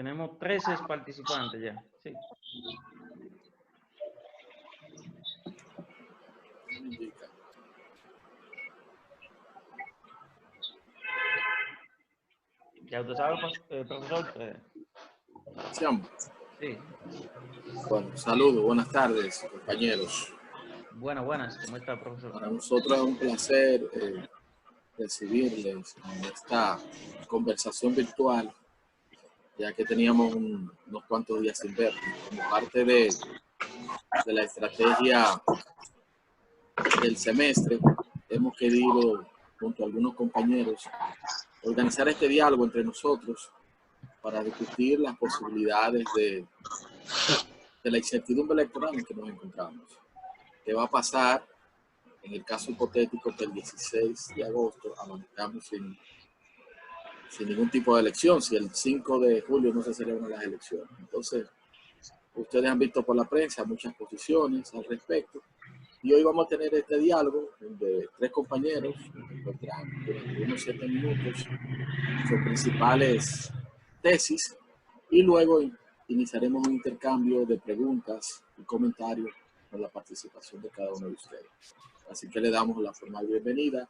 Tenemos 13 participantes ya. Sí. ¿Ya usted sabe, profesor? Sí. Bueno, saludos, buenas tardes, compañeros. Buenas. ¿Cómo está, profesor? Para nosotros es un placer recibirles en esta conversación virtual, ya que teníamos unos cuantos días sin ver. Como parte de la estrategia del semestre, hemos querido, junto a algunos compañeros, organizar este diálogo entre nosotros para discutir las posibilidades de la incertidumbre electoral en que nos encontramos. ¿Qué va a pasar en el caso hipotético que el 16 de agosto amanezcamos sin ningún tipo de elección, si el 5 de julio no se celebran las elecciones? Entonces, ustedes han visto por la prensa muchas posiciones al respecto, y hoy vamos a tener este diálogo donde tres compañeros encontrarán durante unos 7 minutos sus principales tesis, y luego iniciaremos un intercambio de preguntas y comentarios con la participación de cada uno de ustedes. Así que le damos la formal bienvenida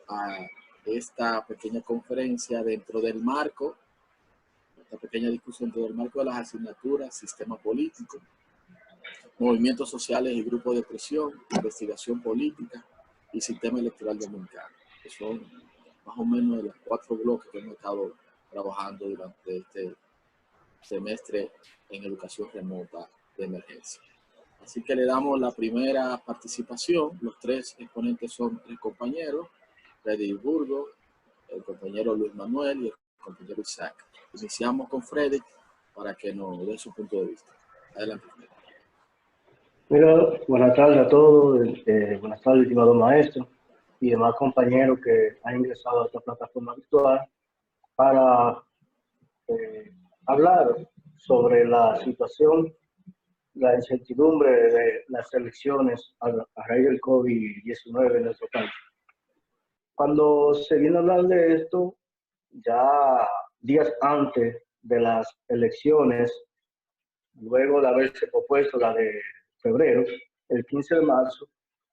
a esta pequeña conferencia dentro del marco, esta pequeña discusión dentro del marco de las asignaturas Sistema Político, Movimientos Sociales y Grupos de Presión, Investigación Política y Sistema Electoral Dominicano, que son más o menos los 4 bloques que hemos estado trabajando durante este semestre en educación remota de emergencia. Así que le damos la primera participación. Los 3 exponentes son 3 compañeros: Freddy Burgo, el compañero Luis Manuel y el compañero Isaac. Iniciamos con Freddy para que nos dé su punto de vista. Adelante, Freddy. Mira, buenas tardes a todos, buenas tardes, estimado maestro y demás compañeros que han ingresado a esta plataforma virtual para hablar sobre la situación, la incertidumbre de las elecciones a raíz del COVID-19 en nuestro país. Cuando se viene a hablar de esto, ya días antes de las elecciones, luego de haberse propuesto la de febrero, el 15 de marzo,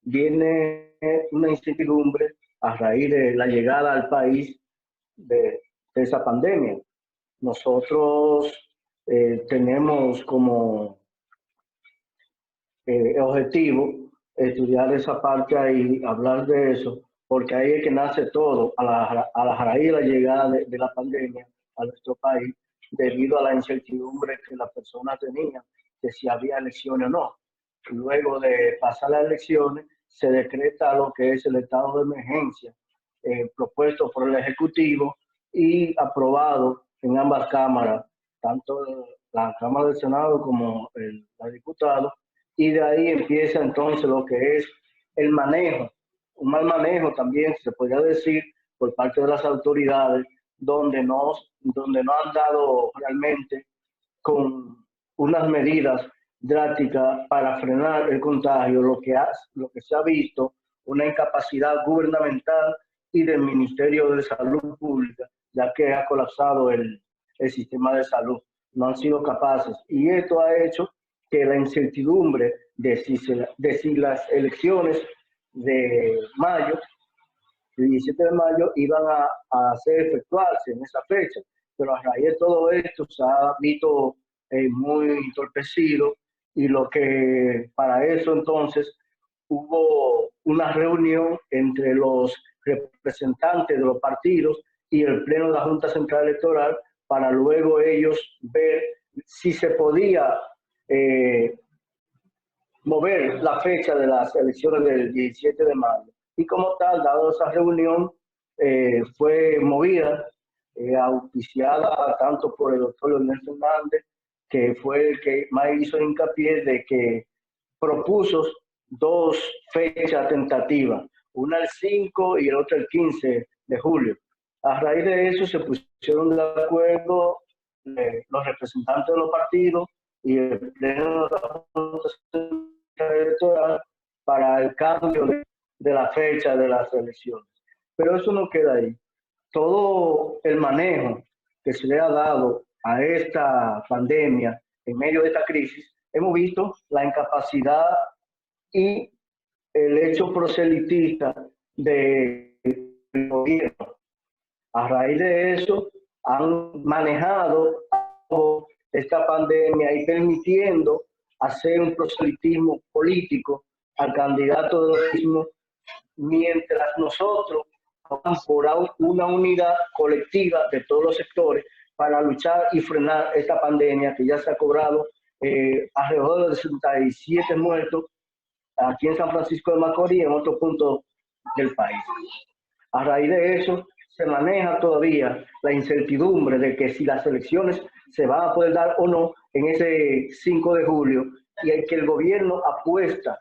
viene una incertidumbre a raíz de la llegada al país de esa pandemia. Nosotros tenemos como objetivo estudiar esa parte ahí, hablar de eso, porque ahí es que nace todo, a la raíz de la llegada de la pandemia a nuestro país, debido a la incertidumbre que las personas tenían de si había elecciones o no. Luego de pasar las elecciones, se decreta lo que es el estado de emergencia propuesto por el Ejecutivo y aprobado en ambas cámaras, tanto la Cámara del Senado como la Diputados, y de ahí empieza entonces lo que es el manejo, un mal manejo también se podría decir por parte de las autoridades, donde no han dado realmente con unas medidas drásticas para frenar el contagio, lo que se ha visto una incapacidad gubernamental y del Ministerio de Salud Pública, ya que ha colapsado el sistema de salud. No han sido capaces, y esto ha hecho que la incertidumbre de si las elecciones de mayo, el 17 de mayo, iban a efectuarse en esa fecha, pero a raíz de todo esto se ha visto muy entorpecido, y lo que para eso entonces hubo una reunión entre los representantes de los partidos y el Pleno de la Junta Central Electoral para luego ellos ver si se podía mover la fecha de las elecciones del 17 de mayo. Y como tal, dado esa reunión, fue movida, auspiciada tanto por el doctor Leonel Fernández, que fue el que más hizo hincapié de que propuso 2 fechas tentativas, una el 5 y el otro el 15 de julio. A raíz de eso se pusieron de acuerdo los representantes de los partidos y el Pleno de la Junta Electoral para el cambio de la fecha de las elecciones. Pero eso no queda ahí. Todo el manejo que se le ha dado a esta pandemia, en medio de esta crisis, hemos visto la incapacidad y el hecho proselitista del gobierno. A raíz de eso, han manejado esta pandemia y permitiendo hacer un proselitismo político al candidato de los mismos, mientras nosotros vamos por una unidad colectiva de todos los sectores para luchar y frenar esta pandemia que ya se ha cobrado alrededor de 67 muertos aquí en San Francisco de Macorís y en otros puntos del país. A raíz de eso, se maneja todavía la incertidumbre de que si las elecciones se van a poder dar o no en ese 5 de julio, y el que el gobierno apuesta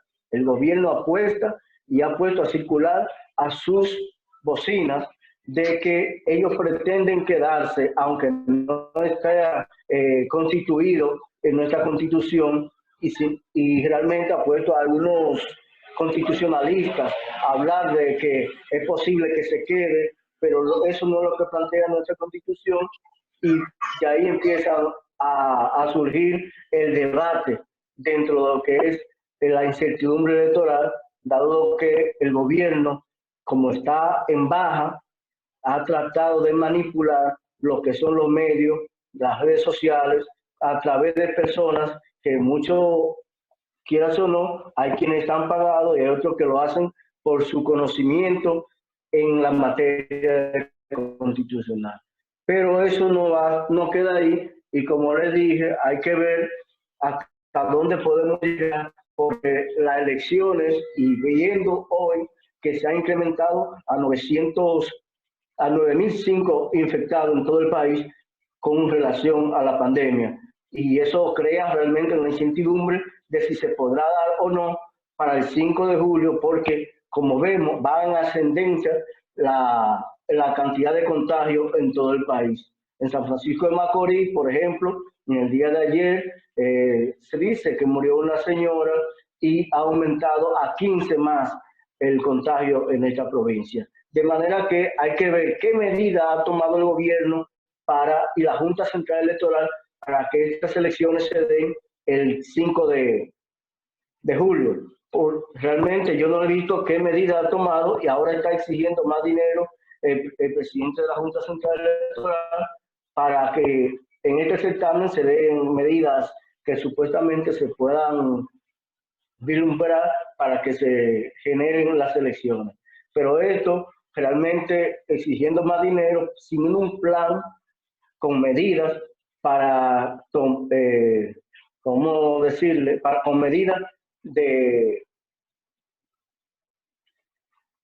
y ha puesto a circular a sus bocinas de que ellos pretenden quedarse, aunque no esté constituido en nuestra constitución, y realmente ha puesto a algunos constitucionalistas a hablar de que es posible que se quede, pero eso no es lo que plantea nuestra constitución, y de ahí empieza a surgir el debate dentro de lo que es la incertidumbre electoral, dado que el gobierno, como está en baja, ha tratado de manipular lo que son los medios, las redes sociales, a través de personas que mucho, quieras o no, hay quienes están pagados y hay otros que lo hacen por su conocimiento en la materia constitucional. Pero eso no queda ahí, y como les dije, hay que ver hasta dónde podemos llegar, porque las elecciones, y viendo hoy que se ha incrementado a 9.005 infectados en todo el país con relación a la pandemia, y eso crea realmente una incertidumbre de si se podrá dar o no para el 5 de julio, porque como vemos va en ascendencia la cantidad de contagios en todo el país. En San Francisco de Macorís, por ejemplo, en el día de ayer se dice que murió una señora y ha aumentado a 15 más el contagio en esta provincia. De manera que hay que ver qué medida ha tomado el gobierno y la Junta Central Electoral para que estas elecciones se den el 5 de julio. Realmente yo no he visto qué medida ha tomado, y ahora está exigiendo más dinero el presidente de la Junta Central Electoral para que en este certamen se den medidas que supuestamente se puedan vislumbrar para que se generen las elecciones. Pero esto realmente exigiendo más dinero sin un plan con medidas para, ¿cómo decirle? Con medidas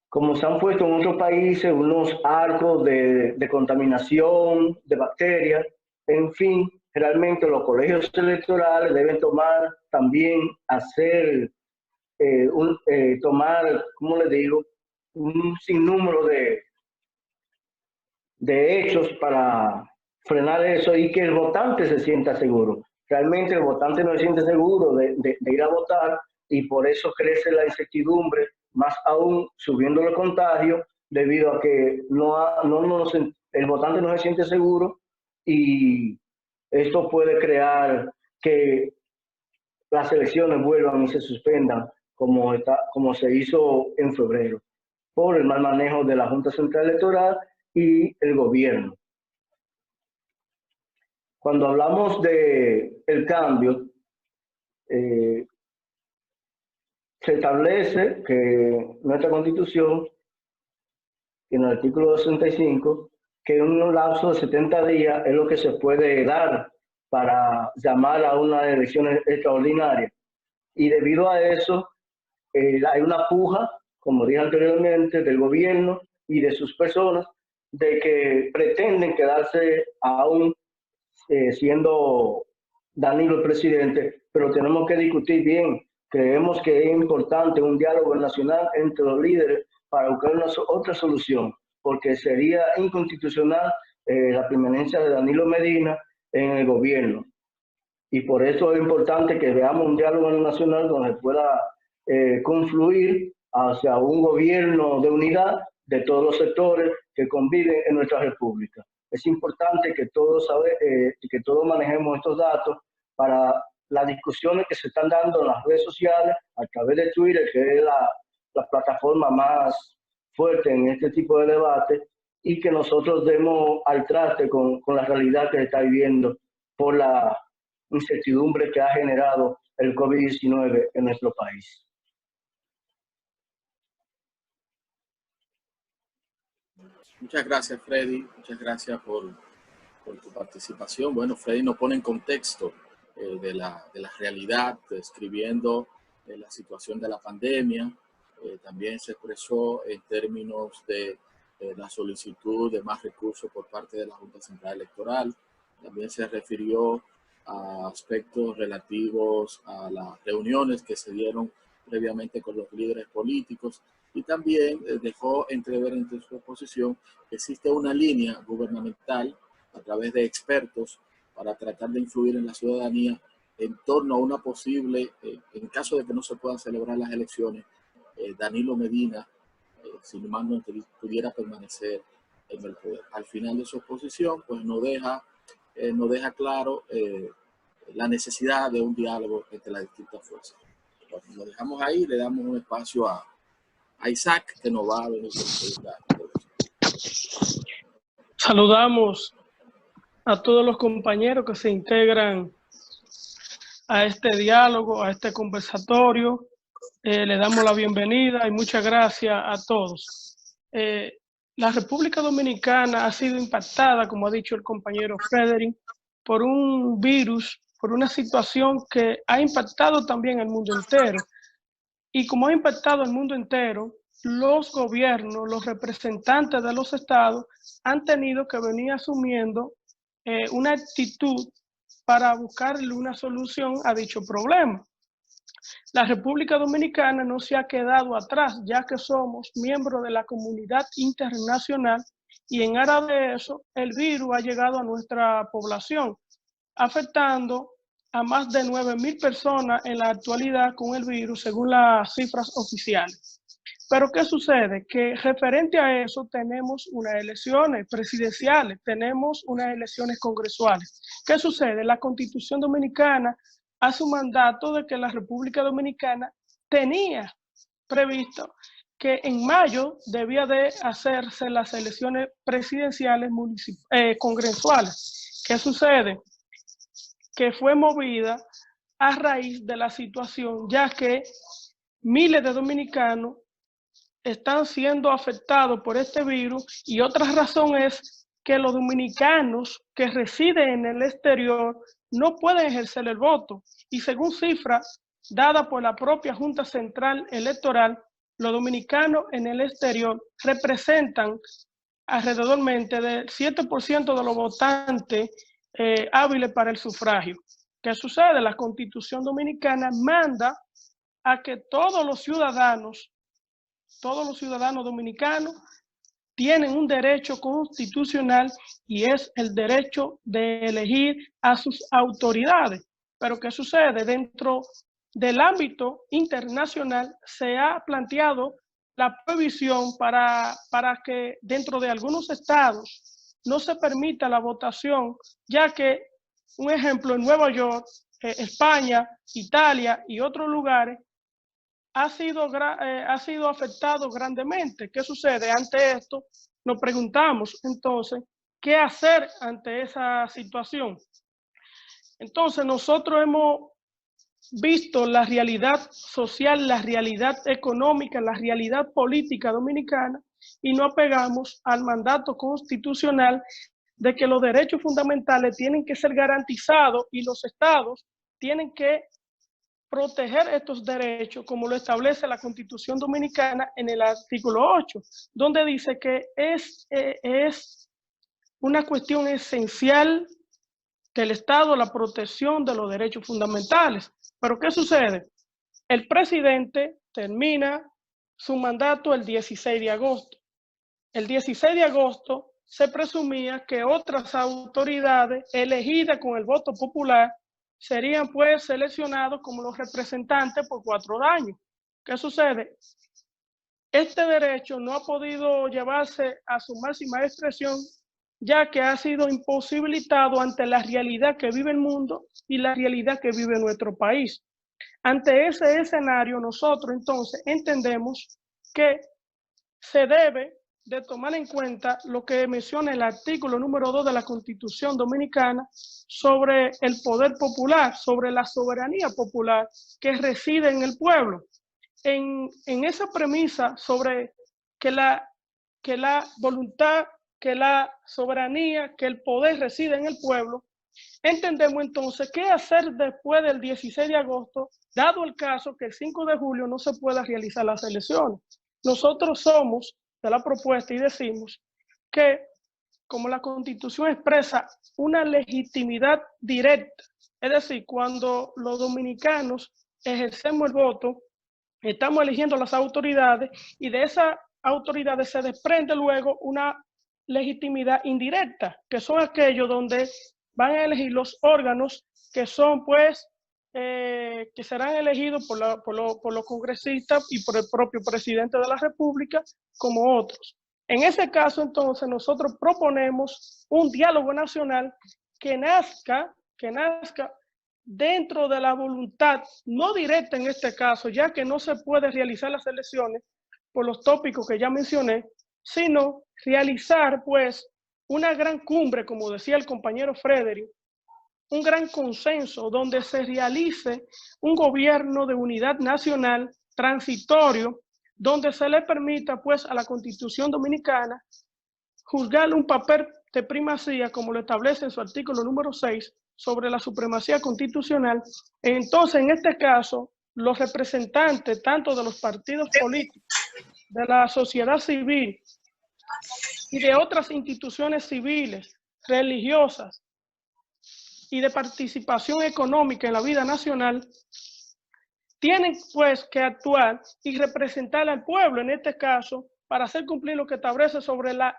como se han puesto en otros países, unos arcos de contaminación, de bacterias, en fin, realmente los colegios electorales deben tomar también, tomar, ¿cómo le digo?, un sinnúmero de hechos para frenar eso y que el votante se sienta seguro. Realmente el votante no se siente seguro de ir a votar, y por eso crece la incertidumbre, más aún subiendo los contagios, debido a que el votante no se siente seguro, y esto puede crear que las elecciones vuelvan y se suspendan como se hizo en febrero, por el mal manejo de la Junta Central Electoral y el gobierno. Cuando hablamos del cambio, se establece que nuestra Constitución, en el artículo 65, que en un lapso de 70 días es lo que se puede dar para llamar a una elección extraordinaria. Y debido a eso, hay una puja, como dije anteriormente, del gobierno y de sus personas, de que pretenden quedarse aún siendo Danilo el presidente, pero tenemos que discutir bien. Creemos que es importante un diálogo nacional entre los líderes para buscar otra solución, porque sería inconstitucional la permanencia de Danilo Medina en el gobierno. Y por eso es importante que veamos un diálogo nacional donde pueda confluir hacia un gobierno de unidad de todos los sectores que conviven en nuestra república. es importante que que todos manejemos estos datos para las discusiones que se están dando en las redes sociales a través de Twitter, que es la plataforma más fuerte en este tipo de debate, y que nosotros demos al traste con la realidad que se está viviendo por la incertidumbre que ha generado el COVID-19 en nuestro país. Muchas gracias, Freddy. Muchas gracias por tu participación. Bueno, Freddy nos pone en contexto de la realidad, describiendo la situación de la pandemia. También se expresó en términos de la solicitud de más recursos por parte de la Junta Central Electoral. También se refirió a aspectos relativos a las reuniones que se dieron previamente con los líderes políticos, y también dejó entrever entre su exposición que existe una línea gubernamental a través de expertos para tratar de influir en la ciudadanía en torno a una posible, en caso de que no se puedan celebrar las elecciones, Danilo Medina, si mal no pudiera permanecer en el poder. Al final de su exposición, pues nos deja claro la necesidad de un diálogo entre las distintas fuerzas. Bueno, lo dejamos ahí, le damos un espacio a Isaac, que nos va a venir con la introducción. Saludamos a todos los compañeros que se integran a este diálogo, a este conversatorio. Le damos la bienvenida y muchas gracias a todos. La República Dominicana ha sido impactada, como ha dicho el compañero Frederick, por un virus, por una situación que ha impactado también al mundo entero. Y como ha impactado al mundo entero, los gobiernos, los representantes de los estados han tenido que venir asumiendo una actitud para buscarle una solución a dicho problema. La República Dominicana no se ha quedado atrás, ya que somos miembros de la comunidad internacional, y en aras de eso, el virus ha llegado a nuestra población, afectando a más de 9.000 personas en la actualidad con el virus, según las cifras oficiales. Pero ¿qué sucede? Que referente a eso tenemos unas elecciones presidenciales, tenemos unas elecciones congresuales. ¿Qué sucede? La Constitución Dominicana hace un mandato de que la República Dominicana tenía previsto que en mayo debía de hacerse las elecciones presidenciales congresuales. ¿Qué sucede? Que fue movida a raíz de la situación, ya que miles de dominicanos están siendo afectados por este virus, y otra razón es que los dominicanos que residen en el exterior no pueden ejercer el voto, y según cifras dadas por la propia Junta Central Electoral, los dominicanos en el exterior representan alrededormente del 7% de los votantes hábiles para el sufragio. ¿Qué sucede? La Constitución Dominicana manda a que todos los ciudadanos dominicanos tienen un derecho constitucional, y es el derecho de elegir a sus autoridades. Pero ¿qué sucede? Dentro del ámbito internacional se ha planteado la prohibición para que dentro de algunos estados no se permita la votación, ya que, un ejemplo, en Nueva York, España, Italia y otros lugares ha sido afectado grandemente. ¿Qué sucede? Ante esto nos preguntamos entonces, ¿qué hacer ante esa situación? Entonces nosotros hemos visto la realidad social, la realidad económica, la realidad política dominicana, y nos apegamos al mandato constitucional de que los derechos fundamentales tienen que ser garantizados y los estados tienen que proteger estos derechos, como lo establece la Constitución Dominicana en el artículo 8, donde dice que es una cuestión esencial del Estado la protección de los derechos fundamentales. Pero ¿qué sucede? El presidente termina su mandato el 16 de agosto. El 16 de agosto se presumía que otras autoridades elegidas con el voto popular serían pues seleccionados como los representantes por 4 años. ¿Qué sucede? Este derecho no ha podido llevarse a su máxima expresión ya que ha sido imposibilitado ante la realidad que vive el mundo y la realidad que vive nuestro país. Ante ese escenario, nosotros entonces entendemos que se debe de tomar en cuenta lo que menciona el artículo número 2 de la Constitución Dominicana sobre el poder popular, sobre la soberanía popular que reside en el pueblo. En esa premisa sobre que la voluntad, que la soberanía, que el poder reside en el pueblo, entendemos entonces qué hacer después del 16 de agosto, dado el caso que el 5 de julio no se pueda realizar las elecciones. Nosotros somos de la propuesta y decimos que, como la Constitución expresa una legitimidad directa, es decir, cuando los dominicanos ejercemos el voto, estamos eligiendo las autoridades y de esas autoridades se desprende luego una legitimidad indirecta, que son aquellos donde van a elegir los órganos que son, pues, que serán elegidos por los congresistas y por el propio presidente de la República, como otros. En ese caso, entonces, nosotros proponemos un diálogo nacional que nazca dentro de la voluntad, no directa en este caso, ya que no se puede realizar las elecciones por los tópicos que ya mencioné, sino realizar, pues, una gran cumbre, como decía el compañero Frederick, un gran consenso donde se realice un gobierno de unidad nacional transitorio, donde se le permita, pues, a la Constitución Dominicana juzgarle un papel de primacía, como lo establece en su artículo número 6, sobre la supremacía constitucional. Entonces, en este caso, los representantes, tanto de los partidos políticos, de la sociedad civil y de otras instituciones civiles, religiosas y de participación económica en la vida nacional, tienen pues que actuar y representar al pueblo, en este caso, para hacer cumplir lo que establece sobre la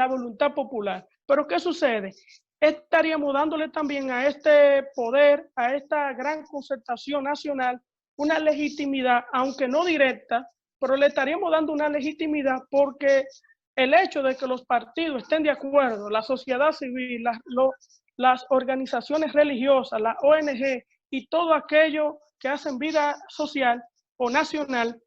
voluntad popular. Pero ¿qué sucede? Estaríamos dándole también a este poder, a esta gran concertación nacional, una legitimidad, aunque no directa, pero le estaríamos dando una legitimidad porque el hecho de que los partidos estén de acuerdo, la sociedad civil, las organizaciones religiosas, la ONG y todo aquello que hacen vida social o nacional,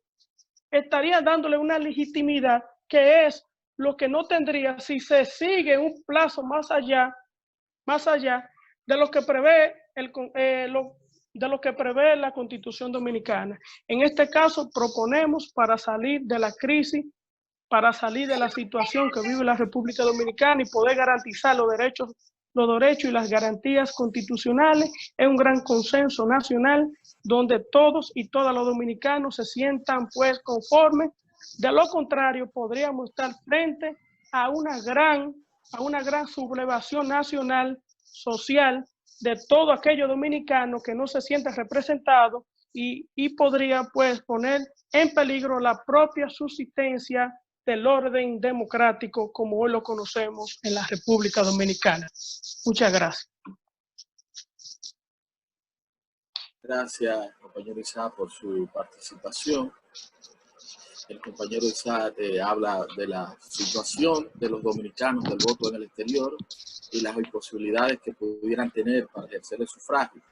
estaría dándole una legitimidad que es lo que no tendría si se sigue un plazo más allá de lo que prevé la Constitución Dominicana. En este caso, proponemos para salir de la crisis, para salir de la situación que vive la República Dominicana y poder garantizar los derechos y las garantías constitucionales, es un gran consenso nacional donde todos y todas los dominicanos se sientan pues conformes. De lo contrario, podríamos estar frente a una gran sublevación nacional, social, de todo aquello dominicano que no se siente representado y podría pues poner en peligro la propia subsistencia del orden democrático como hoy lo conocemos en la República Dominicana. Muchas gracias. Gracias, compañero Isaac, por su participación. El compañero Isaac habla de la situación de los dominicanos del voto en el exterior y las imposibilidades que pudieran tener para ejercer el sufragio.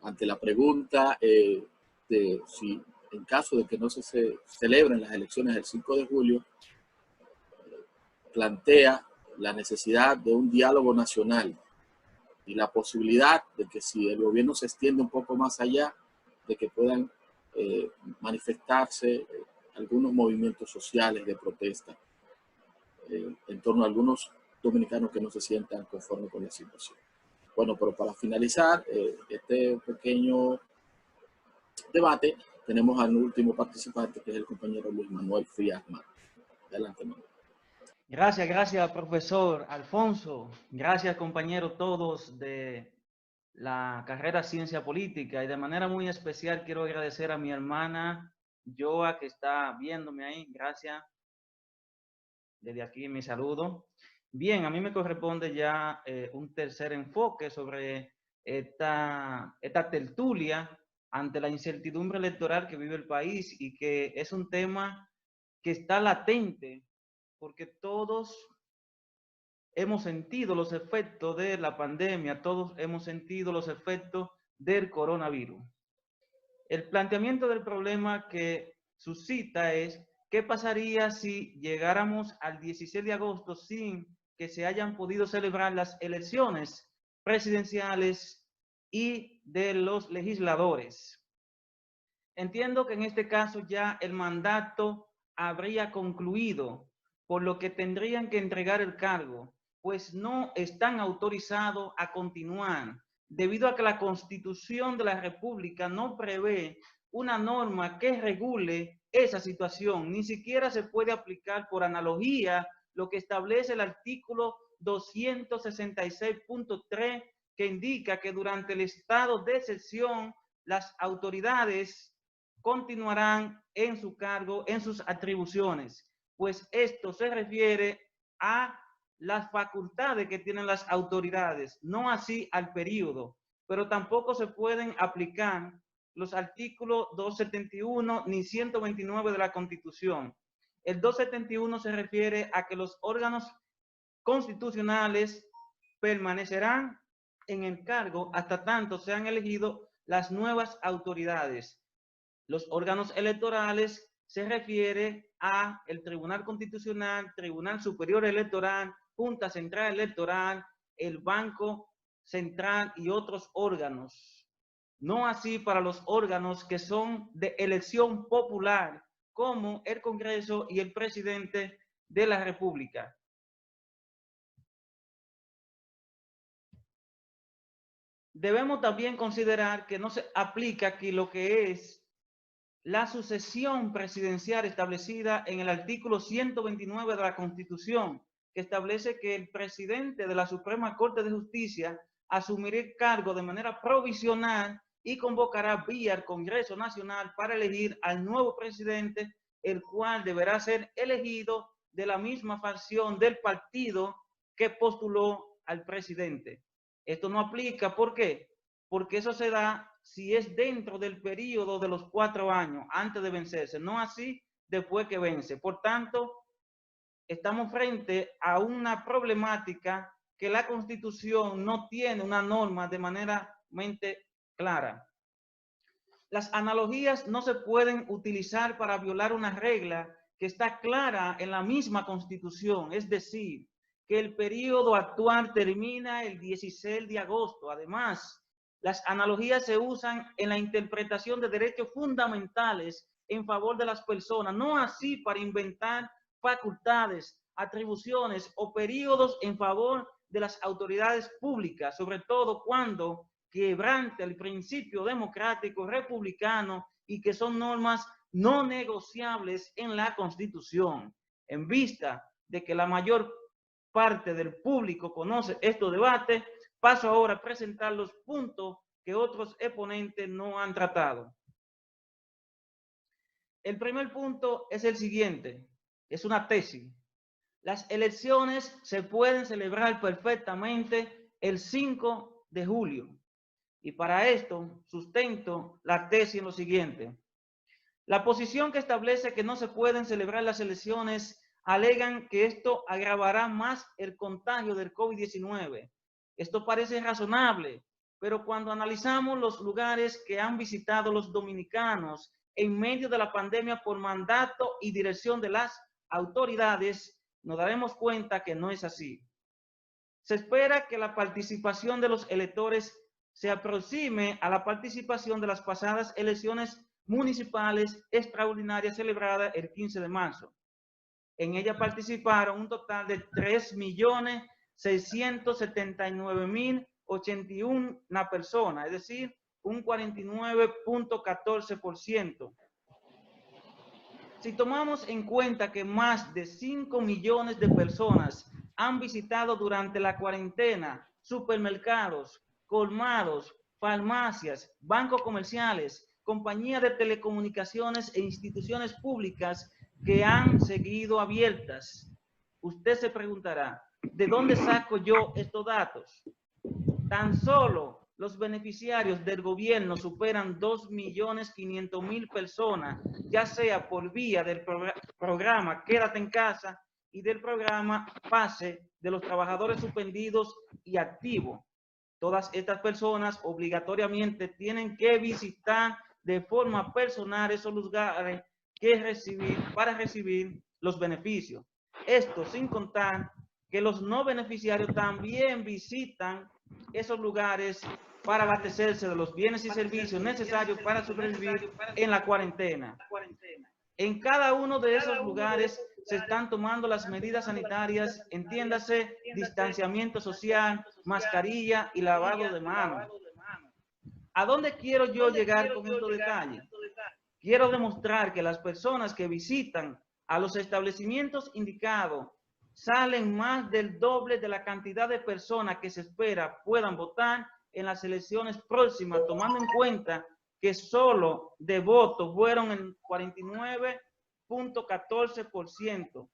Ante la pregunta de si en caso de que no se celebren las elecciones del 5 de julio, plantea la necesidad de un diálogo nacional y la posibilidad de que si el gobierno se extiende un poco más allá, de que puedan manifestarse algunos movimientos sociales de protesta en torno a algunos dominicanos que no se sientan conformes con la situación. Bueno, pero para finalizar este pequeño debate, tenemos al último participante, que es el compañero Luis Manuel Frías Mata. Adelante, Manuel. Gracias, profesor Alfonso. Gracias, compañeros todos de la carrera Ciencia Política. Y de manera muy especial quiero agradecer a mi hermana Joa, que está viéndome ahí. Gracias. Desde aquí mi saludo. Bien, a mí me corresponde ya un tercer enfoque sobre esta tertulia ante la incertidumbre electoral que vive el país y que es un tema que está latente porque todos hemos sentido los efectos de la pandemia, todos hemos sentido los efectos del coronavirus. El planteamiento del problema que suscita es, ¿qué pasaría si llegáramos al 16 de agosto sin que se hayan podido celebrar las elecciones presidenciales y de los legisladores? Entiendo que en este caso ya el mandato habría concluido, por lo que tendrían que entregar el cargo, pues no están autorizados a continuar, debido a que la Constitución de la República no prevé una norma que regule esa situación. Ni siquiera se puede aplicar por analogía lo que establece el artículo 266.3, que indica que durante el estado de excepción las autoridades continuarán en su cargo, en sus atribuciones, pues esto se refiere a las facultades que tienen las autoridades, no así al periodo, pero tampoco se pueden aplicar los artículos 271 ni 129 de la Constitución. El 271 se refiere a que los órganos constitucionales permanecerán en el cargo hasta tanto sean elegidos las nuevas autoridades. Los órganos electorales se refiere a el Tribunal Constitucional, Tribunal Superior Electoral, Junta Central Electoral, el Banco Central y otros órganos. No así para los órganos que son de elección popular, como el Congreso y el presidente de la República. Debemos también considerar que no se aplica aquí lo que es la sucesión presidencial establecida en el artículo 129 de la Constitución, que establece que el presidente de la Suprema Corte de Justicia asumirá el cargo de manera provisional y convocará vía el Congreso Nacional para elegir al nuevo presidente, el cual deberá ser elegido de la misma facción del partido que postuló al presidente. Esto no aplica, ¿por qué? Porque eso se da si es dentro del periodo de los 4 años, antes de vencerse, no así después que vence. Por tanto, estamos frente a una problemática que la Constitución no tiene una norma de manera clara. Las analogías no se pueden utilizar para violar una regla que está clara en la misma Constitución, es decir, que el periodo actual termina el 16 de agosto. Además, las analogías se usan en la interpretación de derechos fundamentales en favor de las personas, no así para inventar facultades, atribuciones o periodos en favor de las autoridades públicas, sobre todo cuando quebrante el principio democrático republicano y que son normas no negociables en la Constitución. En vista de que la mayor parte del público conoce estos debates, paso ahora a presentar los puntos que otros exponentes no han tratado. El primer punto es el siguiente, es una tesis. Las elecciones se pueden celebrar perfectamente el 5 de julio. Y para esto sustento la tesis en lo siguiente. La posición que establece que no se pueden celebrar las elecciones alegan que esto agravará más el contagio del COVID-19. Esto parece razonable, pero cuando analizamos los lugares que han visitado los dominicanos en medio de la pandemia por mandato y dirección de las autoridades, nos daremos cuenta que no es así. Se espera que la participación de los electores se aproxime a la participación de las pasadas elecciones municipales extraordinarias celebradas el 15 de marzo. En ella participaron un total de 3.679.081 personas, es decir, un 49.14%. Si tomamos en cuenta que más de 5 millones de personas han visitado durante la cuarentena supermercados, colmados, farmacias, bancos comerciales, compañías de telecomunicaciones e instituciones públicas que han seguido abiertas, usted se preguntará, ¿de dónde saco yo estos datos? Tan solo los beneficiarios del gobierno superan 2.500.000 personas, ya sea por vía del programa Quédate en Casa y del programa PASE de los trabajadores suspendidos y activos. Todas estas personas obligatoriamente tienen que visitar de forma personal esos lugares para recibir los beneficios. Esto sin contar que los no beneficiarios también visitan esos lugares para abastecerse de los bienes y servicios necesarios para sobrevivir en la cuarentena. En cada uno de esos lugares se están tomando las medidas sanitarias, entiéndase, distanciamiento social, mascarilla y lavado de manos. ¿A dónde quiero yo llegar con estos detalles? Quiero demostrar que las personas que visitan a los establecimientos indicados salen más del doble de la cantidad de personas que se espera puedan votar en las elecciones próximas, tomando en cuenta que solo de votos fueron el 49.14%.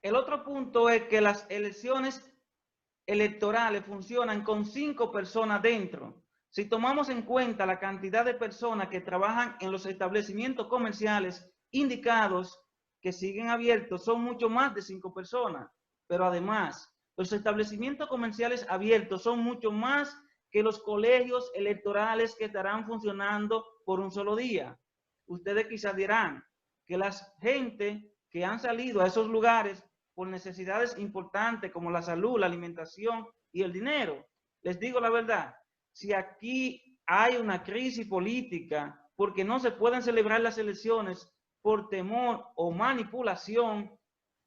El otro punto es que las elecciones electorales funcionan con 5 personas dentro. Si tomamos en cuenta la cantidad de personas que trabajan en los establecimientos comerciales indicados que siguen abiertos, son mucho más de 5 personas. Pero además, los establecimientos comerciales abiertos son mucho más que los colegios electorales que estarán funcionando por un solo día. Ustedes quizás dirán que la gente que han salido a esos lugares por necesidades importantes como la salud, la alimentación y el dinero. Les digo la verdad, si aquí hay una crisis política porque no se pueden celebrar las elecciones por temor o manipulación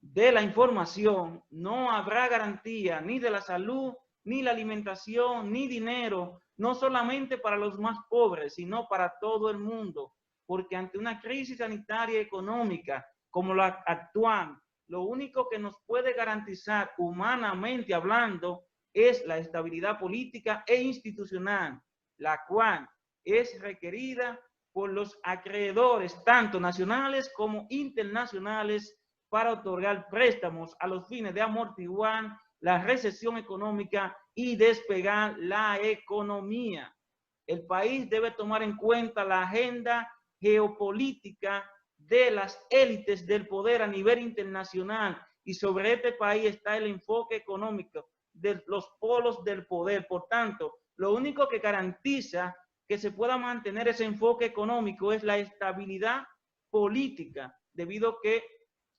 de la información, no habrá garantía ni de la salud, ni la alimentación, ni dinero, no solamente para los más pobres, sino para todo el mundo, porque ante una crisis sanitaria y económica como la actual, lo único que nos puede garantizar humanamente hablando es la estabilidad política e institucional, la cual es requerida por los acreedores, tanto nacionales como internacionales, para otorgar préstamos a los fines de amortiguar la recesión económica y despegar la economía. El país debe tomar en cuenta la agenda geopolítica de las élites del poder a nivel internacional, y sobre este país está el enfoque económico de los polos del poder. Por tanto, lo único que garantiza que se pueda mantener ese enfoque económico es la estabilidad política, debido a que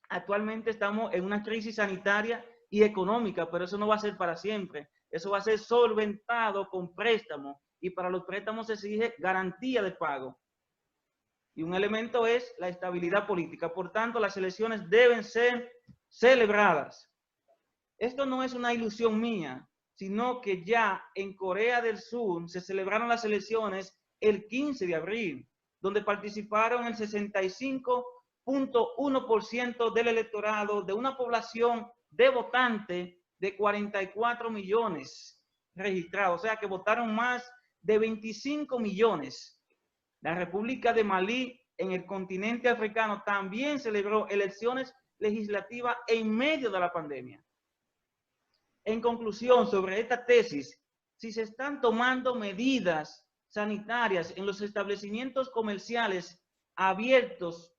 actualmente estamos en una crisis sanitaria y económica, pero eso no va a ser para siempre. Eso va a ser solventado con préstamos, y para los préstamos se exige garantía de pago. Y un elemento es la estabilidad política. Por tanto, las elecciones deben ser celebradas. Esto no es una ilusión mía, sino que ya en Corea del Sur se celebraron las elecciones el 15 de abril, donde participaron el 65.1% del electorado de una población de votantes de 44 millones registrados, o sea que votaron más de 25 millones. La República de Malí, en el continente africano, también celebró elecciones legislativas en medio de la pandemia. En conclusión, sobre esta tesis, si se están tomando medidas sanitarias en los establecimientos comerciales abiertos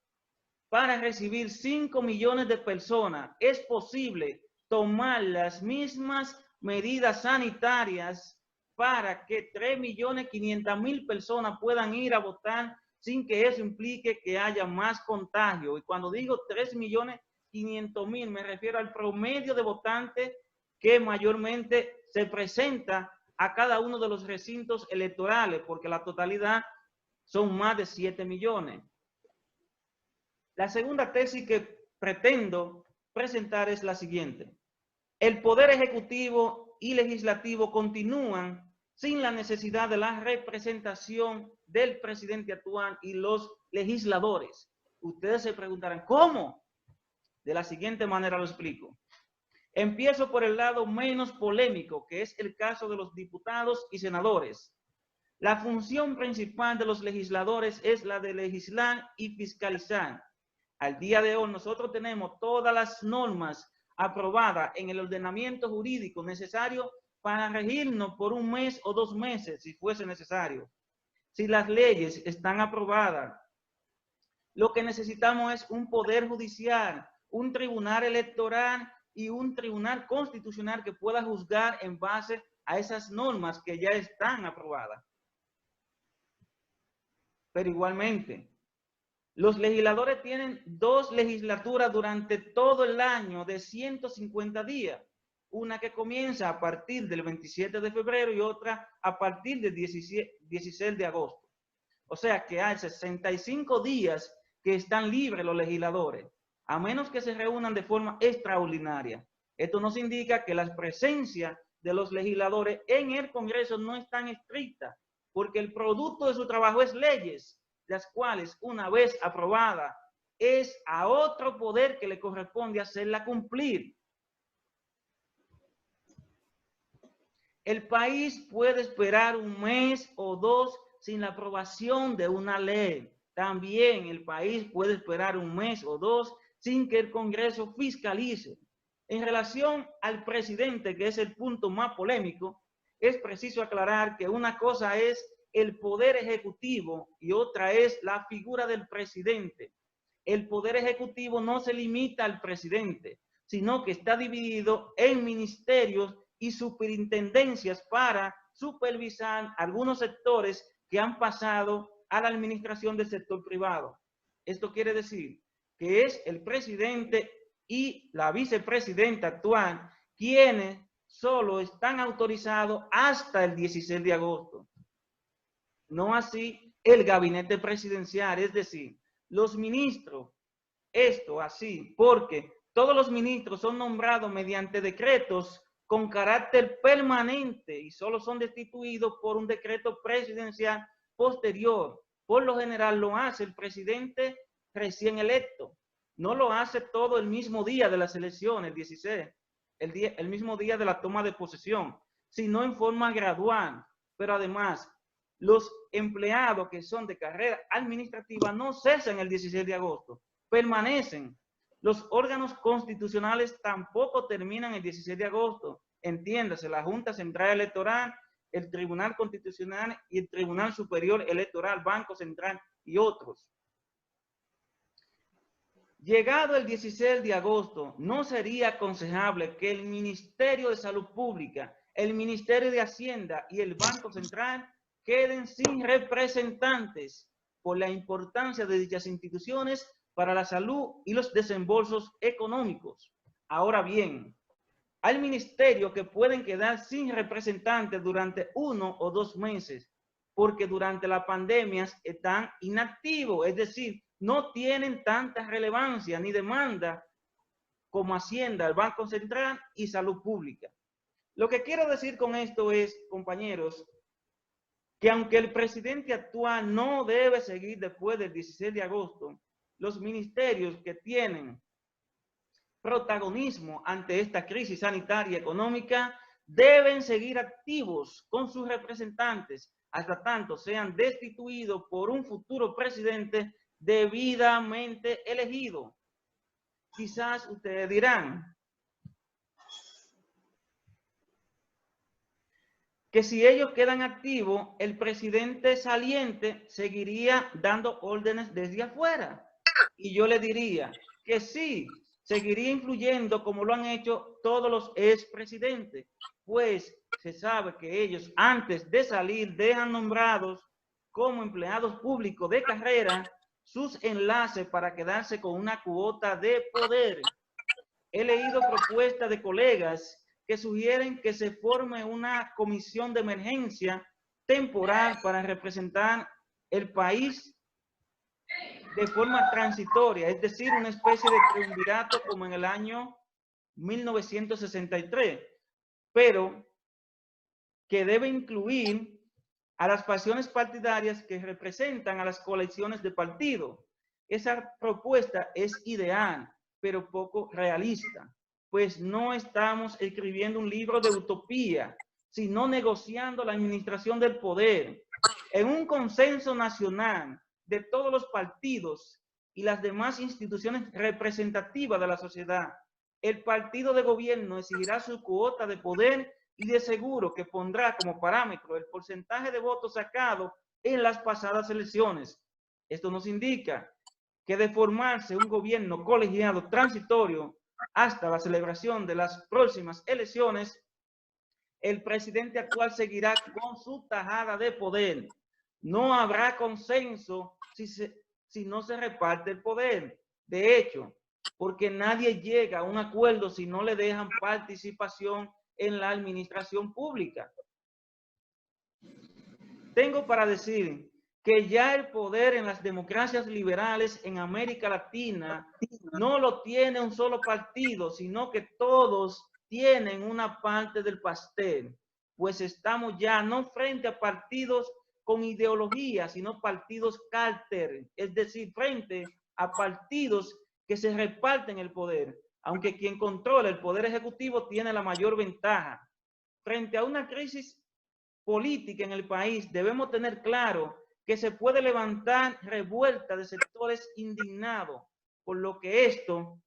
para recibir 5 millones de personas, es posible tomar las mismas medidas sanitarias para que 3.500.000 personas puedan ir a votar sin que eso implique que haya más contagio. Y cuando digo 3.500.000, me refiero al promedio de votantes que mayormente se presenta a cada uno de los recintos electorales, porque la totalidad son más de 7 millones. La segunda tesis que pretendo presentar es la siguiente. El Poder Ejecutivo y Legislativo continúan sin la necesidad de la representación del presidente actual y los legisladores. Ustedes se preguntarán, ¿cómo? De la siguiente manera lo explico. Empiezo por el lado menos polémico, que es el caso de los diputados y senadores. La función principal de los legisladores es la de legislar y fiscalizar. Al día de hoy nosotros tenemos todas las normas aprobadas en el ordenamiento jurídico necesario para regirnos por un mes o 2 meses, si fuese necesario. Si las leyes están aprobadas Lo que necesitamos es un poder judicial, un tribunal electoral y un tribunal constitucional que pueda juzgar en base a esas normas que ya están aprobadas. Pero igualmente, los legisladores tienen 2 legislaturas durante todo el año de 150 días. Una que comienza a partir del 27 de febrero y otra a partir del 16 de agosto. O sea que hay 65 días que están libres los legisladores, a menos que se reúnan de forma extraordinaria. Esto nos indica que la presencia de los legisladores en el Congreso no es tan estricta, porque el producto de su trabajo es leyes, las cuales una vez aprobada es a otro poder que le corresponde hacerla cumplir. El país puede esperar un mes o 2 sin la aprobación de una ley. También el país puede esperar un mes o 2 sin que el Congreso fiscalice. En relación al presidente, que es el punto más polémico, es preciso aclarar que una cosa es el poder ejecutivo y otra es la figura del presidente. El poder ejecutivo no se limita al presidente, sino que está dividido en ministerios y superintendencias para supervisar algunos sectores que han pasado a la administración del sector privado. Esto quiere decir que es el presidente y la vicepresidenta actual quienes solo están autorizados hasta el 16 de agosto. No así el gabinete presidencial, es decir, los ministros. Esto así porque todos los ministros son nombrados mediante decretos con carácter permanente y solo son destituidos por un decreto presidencial posterior. Por lo general lo hace el presidente recién electo. No lo hace todo el mismo día de las elecciones, el 16, el mismo día de la toma de posesión, sino en forma gradual. Pero además, los empleados que son de carrera administrativa no cesan el 16 de agosto, permanecen. Los órganos constitucionales tampoco terminan el 16 de agosto. Entiéndase, la Junta Central Electoral, el Tribunal Constitucional y el Tribunal Superior Electoral, Banco Central y otros. Llegado el 16 de agosto, no sería aconsejable que el Ministerio de Salud Pública, el Ministerio de Hacienda y el Banco Central queden sin representantes por la importancia de dichas instituciones para la salud y los desembolsos económicos. Ahora bien, hay ministerios que pueden quedar sin representantes durante 1 o 2 meses, porque durante la pandemia están inactivos, es decir, no tienen tanta relevancia ni demanda como Hacienda, el Banco Central y Salud Pública. Lo que quiero decir con esto es, compañeros, que aunque el presidente actual no debe seguir después del 16 de agosto, los ministerios que tienen protagonismo ante esta crisis sanitaria y económica deben seguir activos con sus representantes hasta tanto sean destituidos por un futuro presidente debidamente elegido. Quizás ustedes dirán que si ellos quedan activos, el presidente saliente seguiría dando órdenes desde afuera. Y yo le diría que sí, seguiría influyendo como lo han hecho todos los expresidentes, pues se sabe que ellos antes de salir dejan nombrados como empleados públicos de carrera sus enlaces para quedarse con una cuota de poder. He leído propuestas de colegas que sugieren que se forme una comisión de emergencia temporal para representar el país de forma transitoria, es decir, una especie de triunvirato como en el año 1963, pero que debe incluir a las facciones partidarias que representan a las coaliciones de partido. Esa propuesta es ideal, pero poco realista, pues no estamos escribiendo un libro de utopía, sino negociando la administración del poder en un consenso nacional de todos los partidos y las demás instituciones representativas de la sociedad. El partido de gobierno exigirá su cuota de poder y de seguro que pondrá como parámetro el porcentaje de votos sacados en las pasadas elecciones. Esto nos indica que de formarse un gobierno colegiado transitorio hasta la celebración de las próximas elecciones, el presidente actual seguirá con su tajada de poder. No habrá consenso si no se reparte el poder. De hecho, porque nadie llega a un acuerdo si no le dejan participación en la administración pública. Tengo para decir que ya el poder en las democracias liberales en América Latina no lo tiene un solo partido, sino que todos tienen una parte del pastel, pues estamos ya no frente a partidos con ideología, sino partidos cárter, es decir, frente a partidos que se reparten el poder, aunque quien controla el poder ejecutivo tiene la mayor ventaja. Frente a una crisis política en el país, debemos tener claro que se puede levantar revuelta de sectores indignados, por lo que esto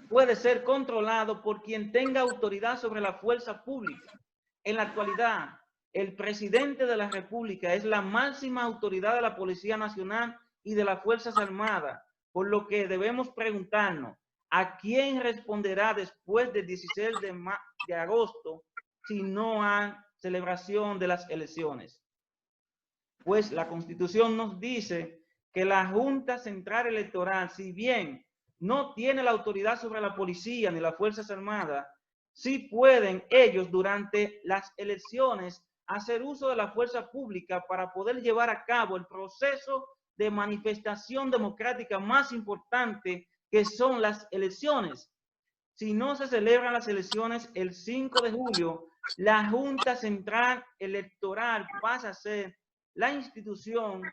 puede ser controlado por quien tenga autoridad sobre la fuerza pública. En la actualidad, el presidente de la República es la máxima autoridad de la Policía Nacional y de las Fuerzas Armadas, por lo que debemos preguntarnos, ¿a quién responderá después del 16 de agosto si no hay celebración de las elecciones? Pues la Constitución nos dice que la Junta Central Electoral, si bien no tiene la autoridad sobre la policía ni las Fuerzas Armadas, sí pueden ellos durante las elecciones hacer uso de la fuerza pública para poder llevar a cabo el proceso de manifestación democrática más importante, que son las elecciones. Si no se celebran las elecciones el 5 de julio, la Junta Central Electoral pasa a ser la institución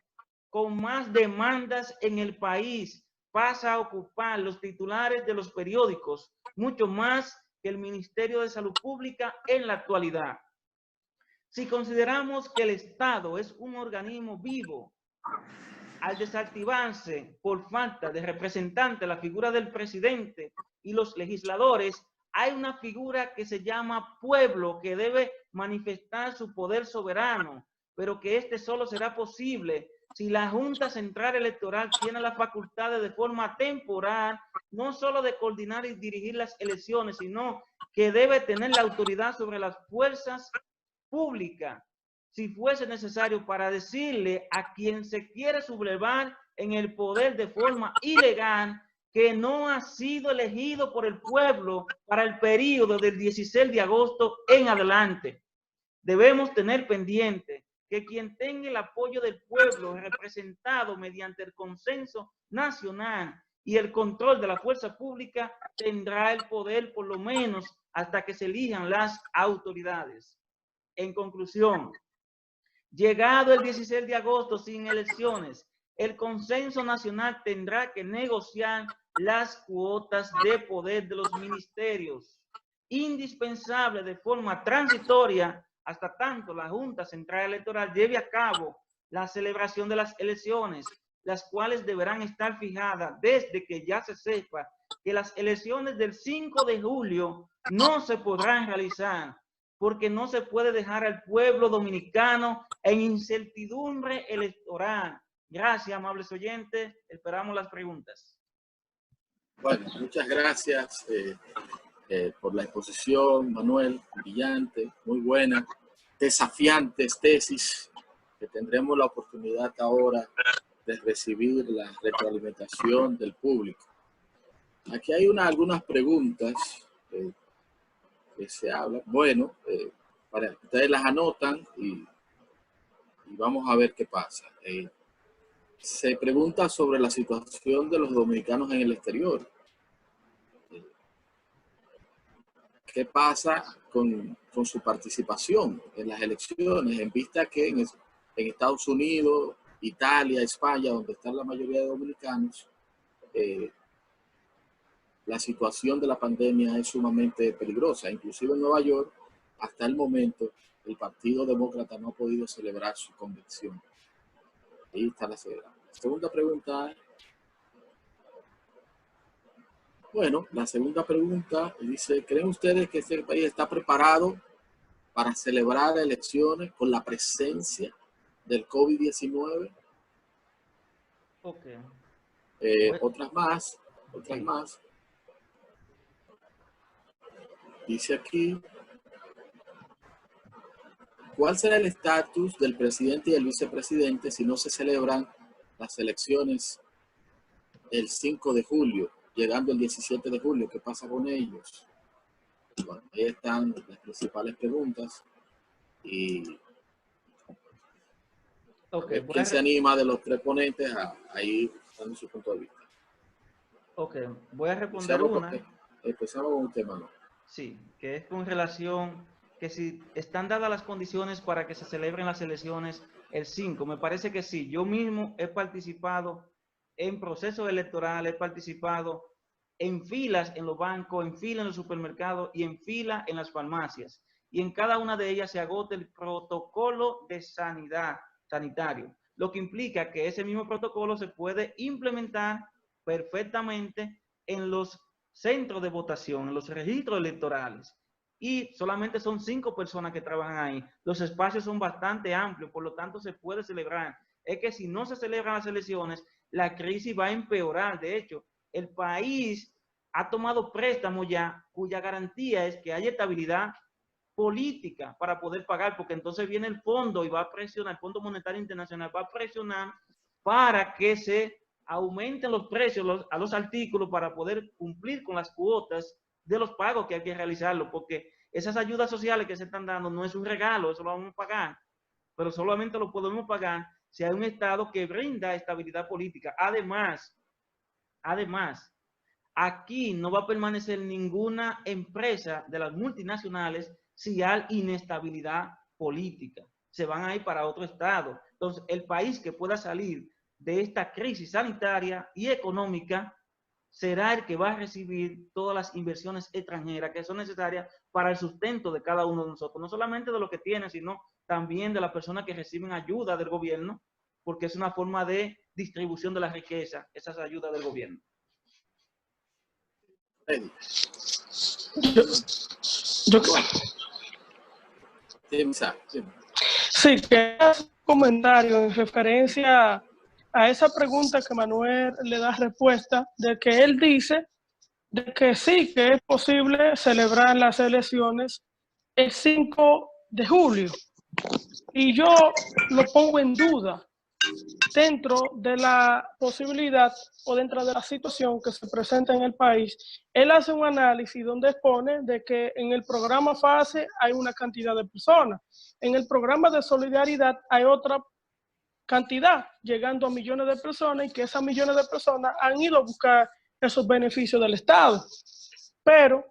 con más demandas en el país, pasa a ocupar los titulares de los periódicos, mucho más que el Ministerio de Salud Pública en la actualidad. Si consideramos que el Estado es un organismo vivo, al desactivarse por falta de representante la figura del presidente y los legisladores, hay una figura que se llama pueblo, que debe manifestar su poder soberano, pero que este solo será posible si la Junta Central Electoral tiene la facultad de forma temporal, no solo de coordinar y dirigir las elecciones, sino que debe tener la autoridad sobre las fuerzas públicas, si fuese necesario, para decirle a quien se quiere sublevar en el poder de forma ilegal que no ha sido elegido por el pueblo para el periodo del 16 de agosto en adelante. Debemos tener pendiente que quien tenga el apoyo del pueblo representado mediante el consenso nacional y el control de la fuerza pública tendrá el poder por lo menos hasta que se elijan las autoridades. En conclusión, llegado el 16 de agosto sin elecciones, el consenso nacional tendrá que negociar las cuotas de poder de los ministerios, indispensable de forma transitoria hasta tanto la Junta Central Electoral lleve a cabo la celebración de las elecciones, las cuales deberán estar fijadas desde que ya se sepa que las elecciones del 5 de julio no se podrán realizar, porque no se puede dejar al pueblo dominicano en incertidumbre electoral. Gracias, amables oyentes. Esperamos las preguntas. Bueno, muchas gracias por la exposición, Manuel, brillante, muy buena, desafiantes tesis, que tendremos la oportunidad ahora de recibir la retroalimentación del público. Aquí hay algunas preguntas que se hablan. Bueno, ustedes las anotan y vamos a ver qué pasa. Se pregunta sobre la situación de los dominicanos en el exterior. ¿Qué pasa con su participación en las elecciones, en vista que en Estados Unidos, Italia, España, donde están la mayoría de dominicanos, la situación de la pandemia es sumamente peligrosa? Inclusive en Nueva York, hasta el momento, el Partido Demócrata no ha podido celebrar su convención. Ahí está la segunda pregunta. Bueno, la segunda pregunta dice, ¿creen ustedes que este país está preparado para celebrar elecciones con la presencia del COVID-19? Ok. Otras más. Dice aquí, ¿cuál será el estatus del presidente y el vicepresidente si no se celebran las elecciones el 5 de julio, llegando el 17 de julio? ¿Qué pasa con ellos? Bueno, ahí están las principales preguntas. Y ¿quién se anima de los tres ponentes a ir dando su punto de vista? Ok, voy a responder una. Empezamos con un tema, ¿no? Sí, que es con relación que si están dadas las condiciones para que se celebren las elecciones el 5, me parece que sí. Yo mismo he participado en procesos electorales, he participado en filas en los bancos, en fila en los supermercados y en fila en las farmacias. Y en cada una de ellas se agota el protocolo de sanitario, lo que implica que ese mismo protocolo se puede implementar perfectamente en los centros de votación, en los registros electorales. Y solamente son 5 personas que trabajan ahí. Los espacios son bastante amplios, por lo tanto se puede celebrar. Es que si no se celebran las elecciones, la crisis va a empeorar. De hecho, el país ha tomado préstamos ya, cuya garantía es que haya estabilidad política para poder pagar, porque entonces viene el fondo y va a presionar, el Fondo Monetario Internacional va a presionar para que se aumenten los precios a los artículos para poder cumplir con las cuotas de los pagos que hay que realizarlo, porque esas ayudas sociales que se están dando no es un regalo, eso lo vamos a pagar, pero solamente lo podemos pagar si hay un Estado que brinda estabilidad política. Además, aquí no va a permanecer ninguna empresa de las multinacionales si hay inestabilidad política. Se van a ir para otro estado. Entonces, el país que pueda salir de esta crisis sanitaria y económica será el que va a recibir todas las inversiones extranjeras que son necesarias para el sustento de cada uno de nosotros. No solamente de lo que tienen, sino también de las personas que reciben ayuda del gobierno, porque es una forma de distribución de la riqueza, esas ayudas del gobierno. Sí, que hace un comentario en referencia a esa pregunta que Manuel le da respuesta, de que él dice de que sí, que es posible celebrar las elecciones el 5 de julio. Y yo lo pongo en duda dentro de la posibilidad o dentro de la situación que se presenta en el país. Él hace un análisis donde expone de que en el programa FASE hay una cantidad de personas, en el programa de solidaridad hay otra cantidad, llegando a millones de personas, y que esas millones de personas han ido a buscar esos beneficios del Estado. Pero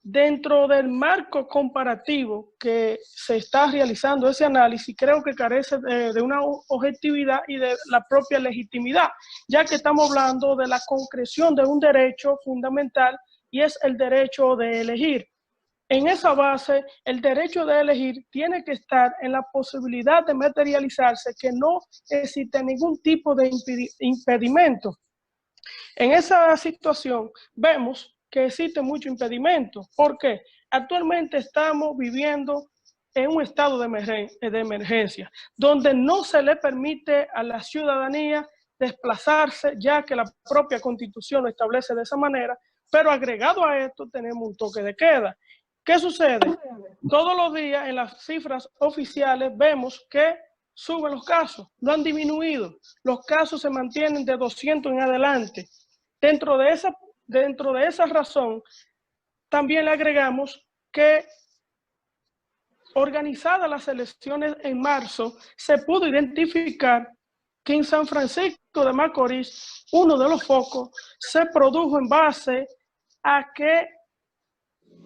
dentro del marco comparativo que se está realizando ese análisis, creo que carece de una objetividad y de la propia legitimidad, ya que estamos hablando de la concreción de un derecho fundamental y es el derecho de elegir. En esa base, el derecho de elegir tiene que estar en la posibilidad de materializarse, que no existe ningún tipo de impedimento. En esa situación vemos que existe mucho impedimento. ¿Por qué? Actualmente estamos viviendo en un estado de emergencia, donde no se le permite a la ciudadanía desplazarse, ya que la propia Constitución lo establece de esa manera, pero agregado a esto tenemos un toque de queda. ¿Qué sucede? Todos los días en las cifras oficiales vemos que suben los casos, no han disminuido. Los casos se mantienen de 200 en adelante. Dentro de esa razón, también le agregamos que organizadas las elecciones en marzo, se pudo identificar que en San Francisco de Macorís, uno de los focos se produjo en base a que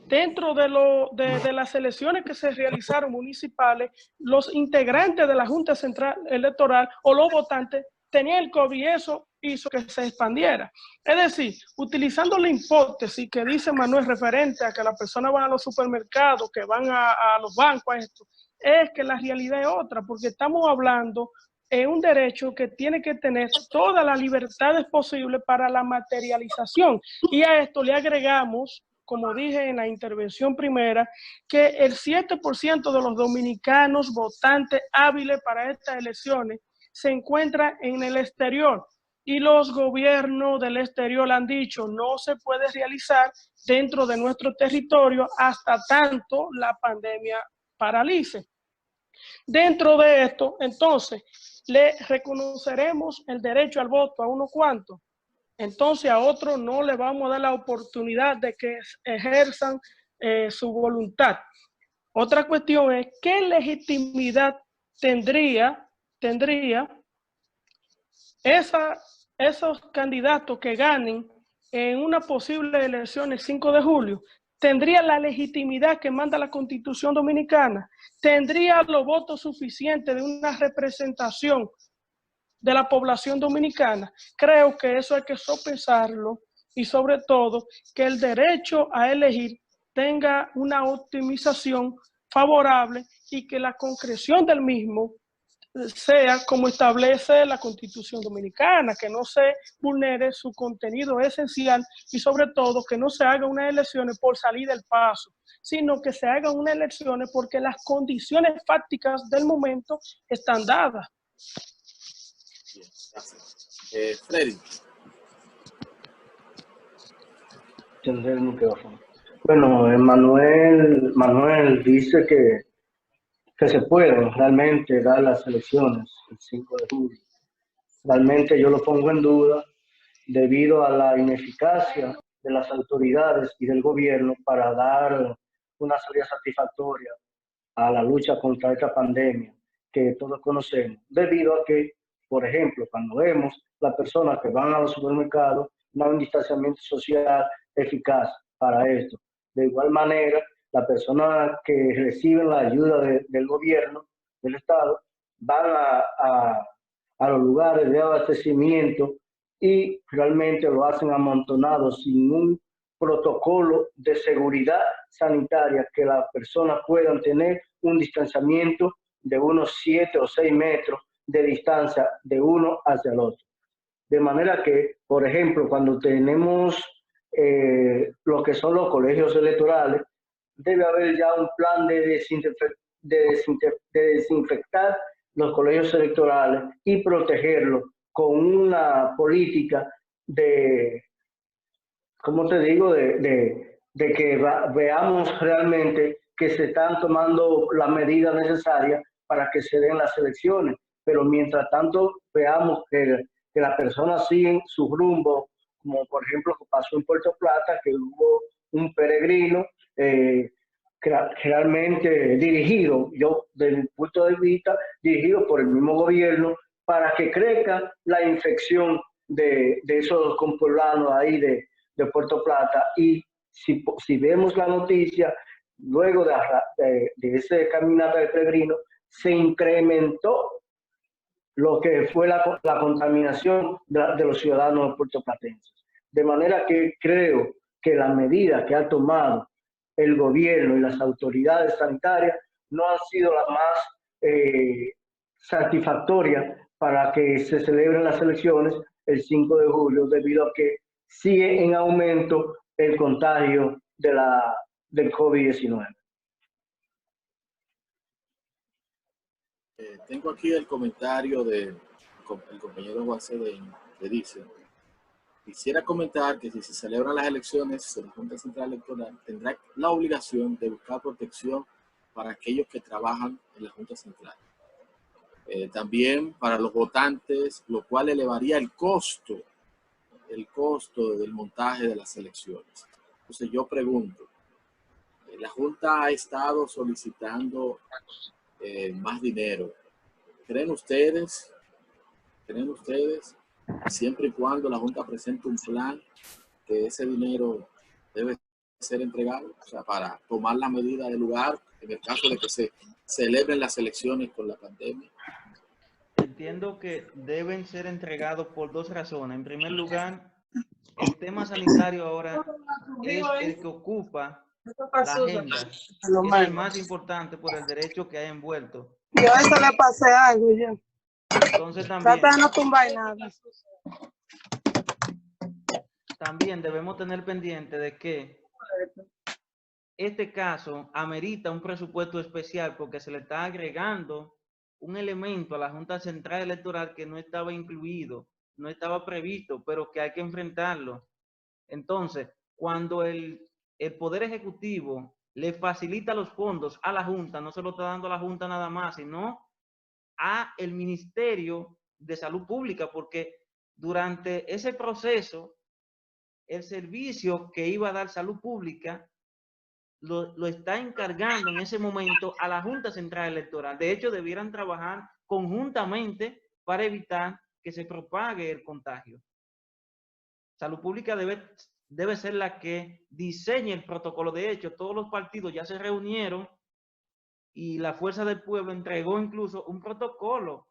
dentro de las elecciones que se realizaron municipales, los integrantes de la Junta Central Electoral o los votantes tenían el COVID y eso hizo que se expandiera. Es decir, utilizando la hipótesis que dice Manuel referente a que las personas van a los supermercados, que van a los bancos, a esto, es que la realidad es otra, porque estamos hablando de un derecho que tiene que tener todas las libertades posibles para la materialización. Y a esto le agregamos, como dije en la intervención primera, que el 7% de los dominicanos votantes hábiles para estas elecciones se encuentran en el exterior. y los gobiernos del exterior han dicho no se puede realizar dentro de nuestro territorio hasta tanto la pandemia paralice. Dentro de esto, entonces, le reconoceremos el derecho al voto a unos cuantos. Entonces a otros no le vamos a dar la oportunidad de que ejerzan su voluntad. Otra cuestión es qué legitimidad tendría esos candidatos que ganen en una posible elección el 5 de julio. ¿Tendría la legitimidad que manda la Constitución Dominicana? ¿Tendría los votos suficientes de una representación de la población dominicana? Creo que eso hay que sopesarlo y sobre todo que el derecho a elegir tenga una optimización favorable y que la concreción del mismo sea como establece la Constitución Dominicana, que no se vulnere su contenido esencial y sobre todo que no se haga unas elecciones por salir del paso, sino que se hagan unas elecciones porque las condiciones fácticas del momento están dadas. Bien, gracias. Freddy. Tendré el micrófono. Bueno, Manuel dice que se pueden realmente dar las elecciones el 5 de julio. Realmente yo lo pongo en duda debido a la ineficacia de las autoridades y del gobierno para dar una salida satisfactoria a la lucha contra esta pandemia que todos conocemos, debido a que, por ejemplo, cuando vemos las personas que van a los supermercados, no hay un distanciamiento social eficaz para esto. De igual manera, las personas que reciben la ayuda del gobierno, del Estado, van a los lugares de abastecimiento y realmente lo hacen amontonados sin un protocolo de seguridad sanitaria que las personas puedan tener un distanciamiento de unos 7 o 6 metros de distancia de uno hacia el otro. De manera que, por ejemplo, cuando tenemos lo que son los colegios electorales, debe haber ya un plan de desinfectar los colegios electorales y protegerlos con una política de, ¿cómo te digo?, de que veamos realmente que se están tomando las medidas necesarias para que se den las elecciones. Pero mientras tanto veamos que las personas siguen su rumbo, como por ejemplo que pasó en Puerto Plata, que hubo un peregrino realmente dirigido, yo desde mi punto de vista, dirigido por el mismo gobierno, para que crezca la infección de esos compoblanos ahí de Puerto Plata. Y si vemos la noticia, luego de ese caminata de peregrino, se incrementó lo que fue la contaminación de los ciudadanos puertoplatenses. De manera que creo que la medida que ha tomado el gobierno y las autoridades sanitarias no han sido las más satisfactorias para que se celebren las elecciones el 5 de julio, debido a que sigue en aumento el contagio del COVID-19. Tengo aquí el comentario del compañero Juan Cedeño, que dice: quisiera comentar que si se celebran las elecciones, la Junta Central Electoral tendrá la obligación de buscar protección para aquellos que trabajan en la Junta Central. También para los votantes, lo cual elevaría el costo del montaje de las elecciones. Entonces yo pregunto, la Junta ha estado solicitando más dinero. ¿Creen ustedes, siempre y cuando la Junta presente un plan, que ese dinero debe ser entregado, o sea, para tomar la medida del lugar en el caso de que se celebren las elecciones con la pandemia? Entiendo que deben ser entregados por dos razones. En primer lugar, el tema sanitario ahora es el que ocupa la agenda. Es el más importante por el derecho que hay envuelto. Yo a eso le pasé algo yo. Entonces también, trata de no tumbar nada. También debemos tener pendiente de que este caso amerita un presupuesto especial porque se le está agregando un elemento a la Junta Central Electoral que no estaba incluido no estaba previsto, pero que hay que enfrentarlo. Entonces, cuando el Poder Ejecutivo le facilita los fondos a la Junta, no se lo está dando a la Junta nada más, sino a el Ministerio de Salud Pública, porque durante ese proceso, el servicio que iba a dar Salud Pública lo está encargando en ese momento a la Junta Central Electoral. De hecho, debieran trabajar conjuntamente para evitar que se propague el contagio. Salud Pública debe ser la que diseñe el protocolo. De hecho, todos los partidos ya se reunieron y la Fuerza del Pueblo entregó incluso un protocolo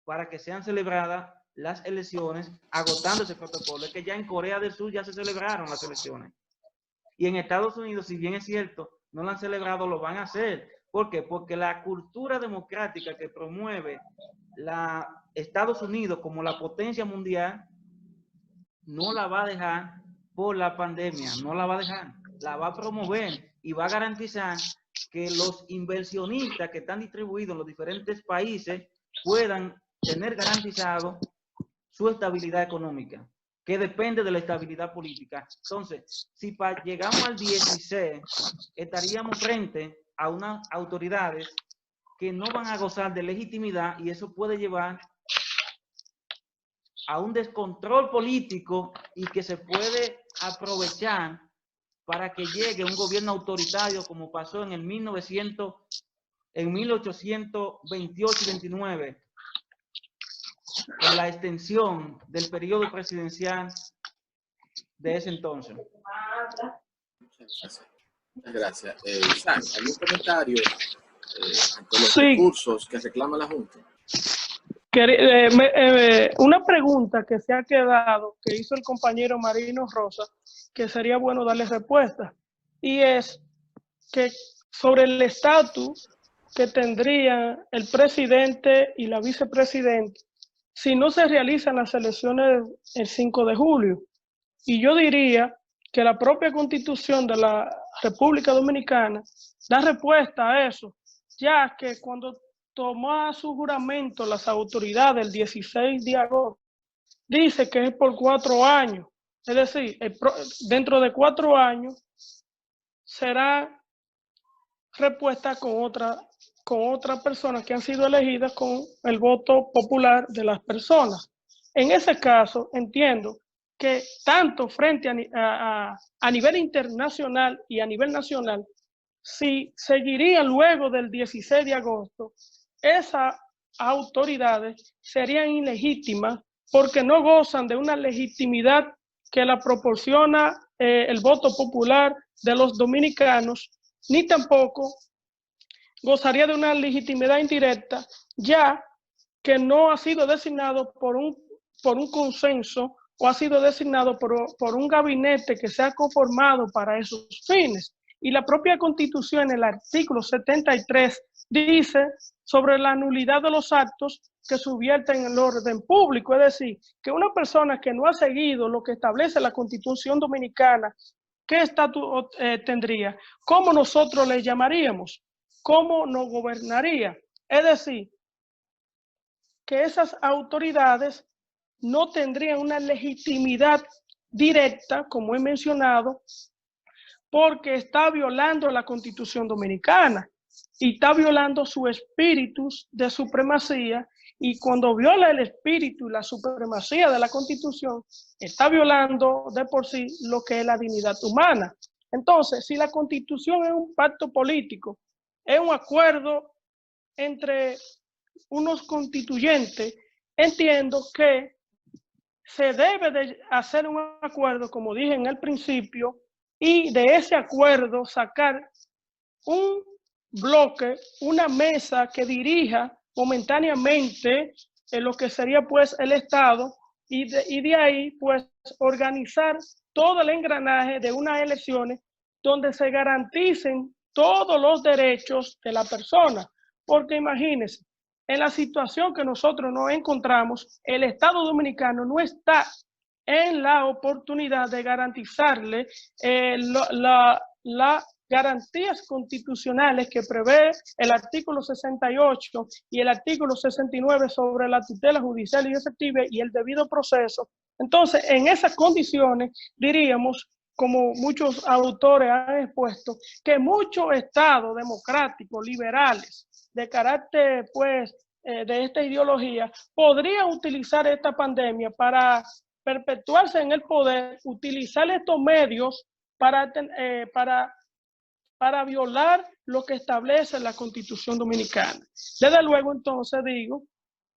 para que sean celebradas las elecciones, agotando ese protocolo. Es que ya en Corea del Sur ya se celebraron las elecciones. Y en Estados Unidos, si bien es cierto, no lo han celebrado, lo van a hacer. ¿Por qué? Porque la cultura democrática que promueve Estados Unidos como la potencia mundial no la va a dejar por la pandemia, no la va a dejar, la va a promover y va a garantizar que los inversionistas que están distribuidos en los diferentes países puedan tener garantizado su estabilidad económica, que depende de la estabilidad política. Entonces, si llegamos al 16, estaríamos frente a unas autoridades que no van a gozar de legitimidad y eso puede llevar a un descontrol político y que se puede aprovechar para que llegue un gobierno autoritario como pasó en 1828 y 29, con la extensión del periodo presidencial de ese entonces. Muchas gracias. Isaac, ¿algún comentario ante los recursos que reclama la Junta? Una pregunta que se ha quedado, que hizo el compañero Marino Rosa, que sería bueno darle respuesta, y es que sobre el estatus que tendrían el presidente y la vicepresidenta si no se realizan las elecciones el 5 de julio. Y yo diría que la propia Constitución de la República Dominicana da respuesta a eso, ya que cuando tomó su juramento las autoridades el 16 de agosto, dice que es por 4 años. Es decir, dentro de 4 años será respuesta con otras personas que han sido elegidas con el voto popular de las personas. En ese caso, entiendo que tanto frente a nivel internacional y a nivel nacional, si seguiría luego del 16 de agosto, esas autoridades serían ilegítimas porque no gozan de una legitimidad que la proporciona el voto popular de los dominicanos, ni tampoco gozaría de una legitimidad indirecta, ya que no ha sido designado por un consenso o ha sido designado por un gabinete que se ha conformado para esos fines. Y la propia Constitución, en el artículo 73, dice sobre la nulidad de los actos que subvierten el orden público. Es decir, que una persona que no ha seguido lo que establece la Constitución Dominicana, ¿qué estatus tendría? ¿Cómo nosotros le llamaríamos? ¿Cómo nos gobernaría? Es decir, que esas autoridades no tendrían una legitimidad directa, como he mencionado, porque está violando la Constitución Dominicana y está violando su espíritu de supremacía, y cuando viola el espíritu y la supremacía de la Constitución, está violando de por sí lo que es la dignidad humana. Entonces, si la Constitución es un pacto político, es un acuerdo entre unos constituyentes, entiendo que se debe de hacer un acuerdo, como dije en el principio, y de ese acuerdo sacar un bloque, una mesa que dirija momentáneamente lo que sería pues el Estado, y de ahí pues organizar todo el engranaje de unas elecciones donde se garanticen todos los derechos de la persona. Porque imagínense, en la situación que nosotros nos encontramos, el Estado Dominicano no está en la oportunidad de garantizarle garantías constitucionales que prevé el artículo 68 y el artículo 69 sobre la tutela judicial y efectiva y el debido proceso. Entonces, en esas condiciones, diríamos, como muchos autores han expuesto, que muchos estados democráticos, liberales, de carácter, pues, de esta ideología, podrían utilizar esta pandemia para perpetuarse en el poder, utilizar estos medios para violar lo que establece la Constitución Dominicana. Desde luego, entonces, digo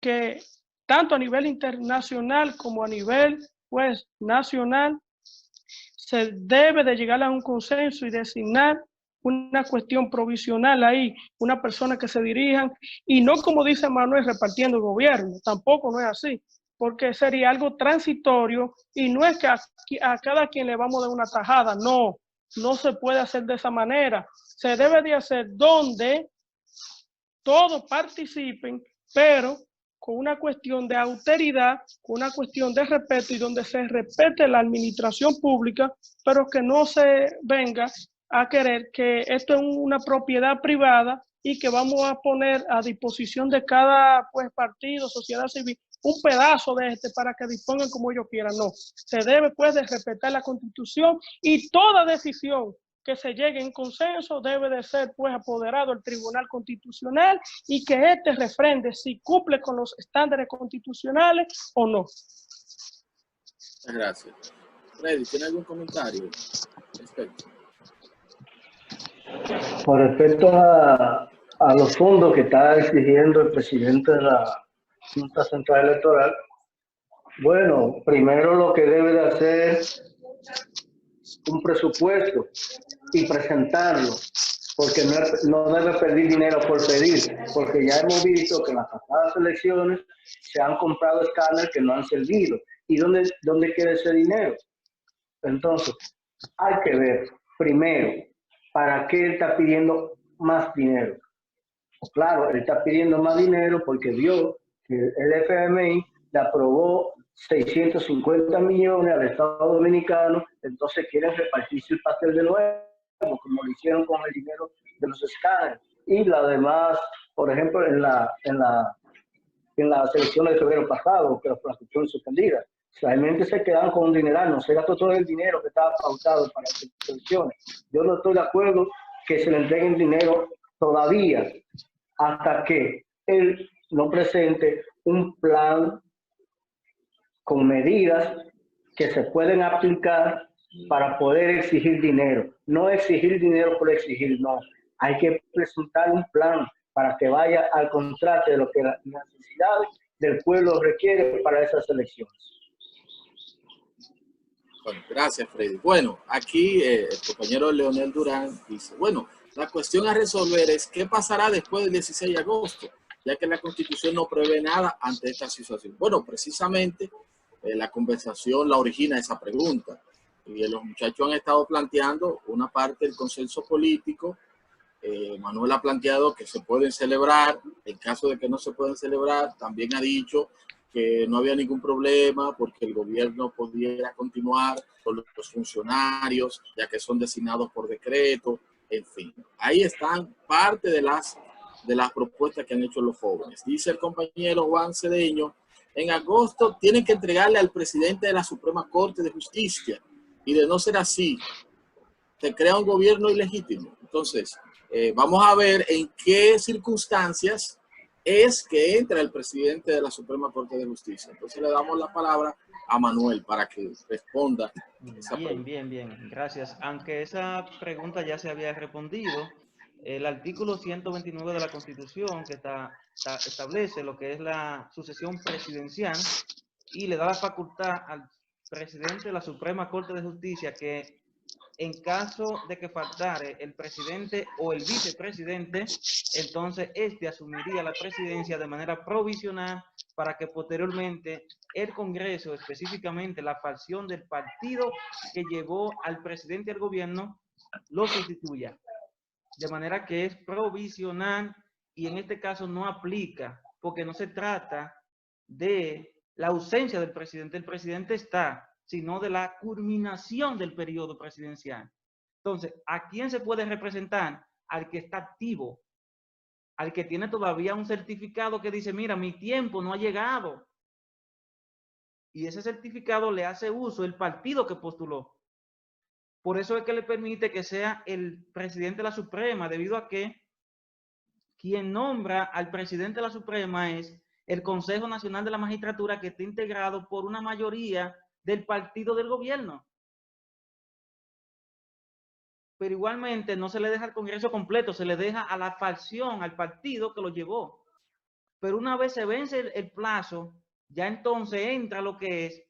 que tanto a nivel internacional como a nivel, pues, nacional, se debe de llegar a un consenso y designar una cuestión provisional ahí, una persona que se dirijan, y no como dice Manuel, repartiendo el gobierno, tampoco no es así, porque sería algo transitorio y no es que a cada quien le vamos a dar una tajada, no, no se puede hacer de esa manera, se debe de hacer donde todos participen, pero con una cuestión de austeridad, con una cuestión de respeto y donde se respete la administración pública, pero que no se venga a querer que esto es una propiedad privada y que vamos a poner a disposición de cada, pues, partido, sociedad civil, un pedazo de para que dispongan como ellos quieran. No, se debe, pues, de respetar la Constitución y toda decisión que se llegue en consenso debe de ser, pues, apoderado el Tribunal Constitucional y que este refrende si cumple con los estándares constitucionales o no. Muchas gracias. Freddy, ¿tiene algún comentario respecto? Con respecto a los fondos que está exigiendo el presidente de la Junta Central Electoral, bueno, primero lo que debe de hacer un presupuesto y presentarlo, porque no debe pedir dinero por pedir, porque ya hemos visto que en las pasadas elecciones se han comprado escáneres que no han servido. ¿Y dónde queda ese dinero? Entonces, hay que ver primero para qué él está pidiendo más dinero. Claro, él está pidiendo más dinero porque vio que el FMI le aprobó 650 millones al Estado Dominicano, entonces quieren repartirse el pastel de nuevo, como lo hicieron con el dinero de los escáneres. Y la demás, por ejemplo, en las elecciones de febrero pasado, que las fueron suspendidas, realmente se quedaron con un dineral, no se gastó todo el dinero que estaba pautado para las elecciones. Yo no estoy de acuerdo que se le entreguen dinero todavía hasta que él no presente un plan con medidas que se pueden aplicar para poder exigir dinero. No exigir dinero por exigir, no. Hay que presentar un plan para que vaya al contrato de lo que las necesidades del pueblo requiere para esas elecciones. Bueno, gracias, Freddy. Bueno, aquí el compañero Leonel Durán dice, bueno, la cuestión a resolver es qué pasará después del 16 de agosto, ya que la Constitución no prevé nada ante esta situación. Bueno, precisamente la conversación la origina esa pregunta. Y los muchachos han estado planteando una parte del consenso político. Manuel ha planteado que se pueden celebrar. En caso de que no se puedan celebrar, también ha dicho que no había ningún problema porque el gobierno pudiera continuar con los funcionarios, ya que son designados por decreto. En fin, ahí están parte de las propuestas que han hecho los jóvenes. Dice el compañero Juan Cedeño, en agosto tienen que entregarle al presidente de la Suprema Corte de Justicia y de no ser así, se crea un gobierno ilegítimo. Entonces, vamos a ver en qué circunstancias es que entra el presidente de la Suprema Corte de Justicia. Entonces le damos la palabra a Manuel para que responda. Bien. Gracias. Aunque esa pregunta ya se había respondido, el artículo 129 de la Constitución que establece lo que es la sucesión presidencial y le da la facultad al presidente de la Suprema Corte de Justicia que en caso de que faltare el presidente o el vicepresidente, entonces este asumiría la presidencia de manera provisional para que posteriormente el Congreso, específicamente la facción del partido que llevó al presidente al gobierno, lo sustituya. De manera que es provisional y en este caso no aplica, porque no se trata de la ausencia del presidente. El presidente está, sino de la culminación del periodo presidencial. Entonces, ¿a quién se puede representar? Al que está activo, al que tiene todavía un certificado que dice, mira, mi tiempo no ha llegado. Y ese certificado le hace uso el partido que postuló. Por eso es que le permite que sea el presidente de la Suprema, debido a que quien nombra al presidente de la Suprema es el Consejo Nacional de la Magistratura, que está integrado por una mayoría del partido del gobierno. Pero igualmente no se le deja al Congreso completo, se le deja a la facción, al partido que lo llevó. Pero una vez se vence el plazo, ya entonces entra lo que es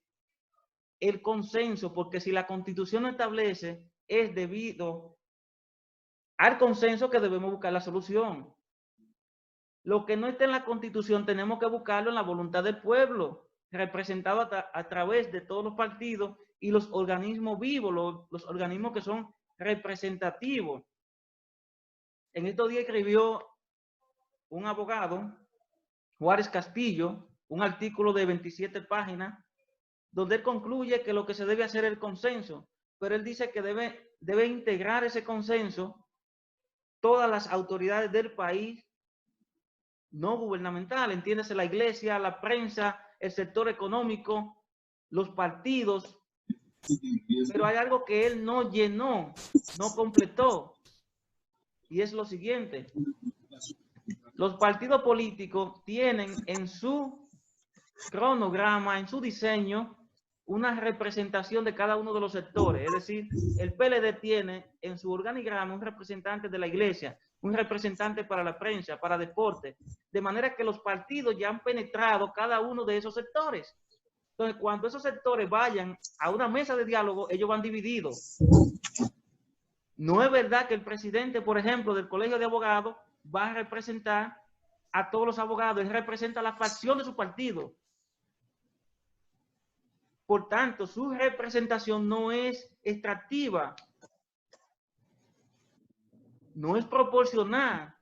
el consenso, porque si la Constitución lo establece, es debido al consenso que debemos buscar la solución. Lo que no está en la Constitución tenemos que buscarlo en la voluntad del pueblo, representado a través de todos los partidos y los organismos vivos, los organismos que son representativos. En estos días escribió un abogado, Juárez Castillo, un artículo de 27 páginas, donde él concluye que lo que se debe hacer es el consenso, pero él dice que debe integrar ese consenso todas las autoridades del país no gubernamental, entiéndase la iglesia, la prensa, el sector económico, los partidos. Pero hay algo que él no llenó, no completó, y es lo siguiente. Los partidos políticos tienen en su cronograma, en su diseño, una representación de cada uno de los sectores. Es decir, el PLD tiene en su organigrama un representante de la iglesia, un representante para la prensa, para deporte, de manera que los partidos ya han penetrado cada uno de esos sectores. Entonces, cuando esos sectores vayan a una mesa de diálogo, ellos van divididos. No es verdad que el presidente, por ejemplo, del Colegio de Abogados va a representar a todos los abogados, él representa a la facción de su partido. Por tanto, su representación no es extractiva, no es proporcional.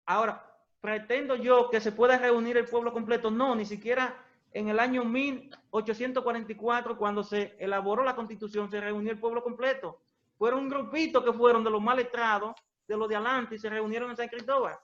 Ahora, pretendo yo que se pueda reunir el pueblo completo. No, ni siquiera en el año 1844, cuando se elaboró la Constitución, se reunió el pueblo completo. Fueron un grupito que fueron de los más letrados, de los de adelante, y se reunieron en San Cristóbal.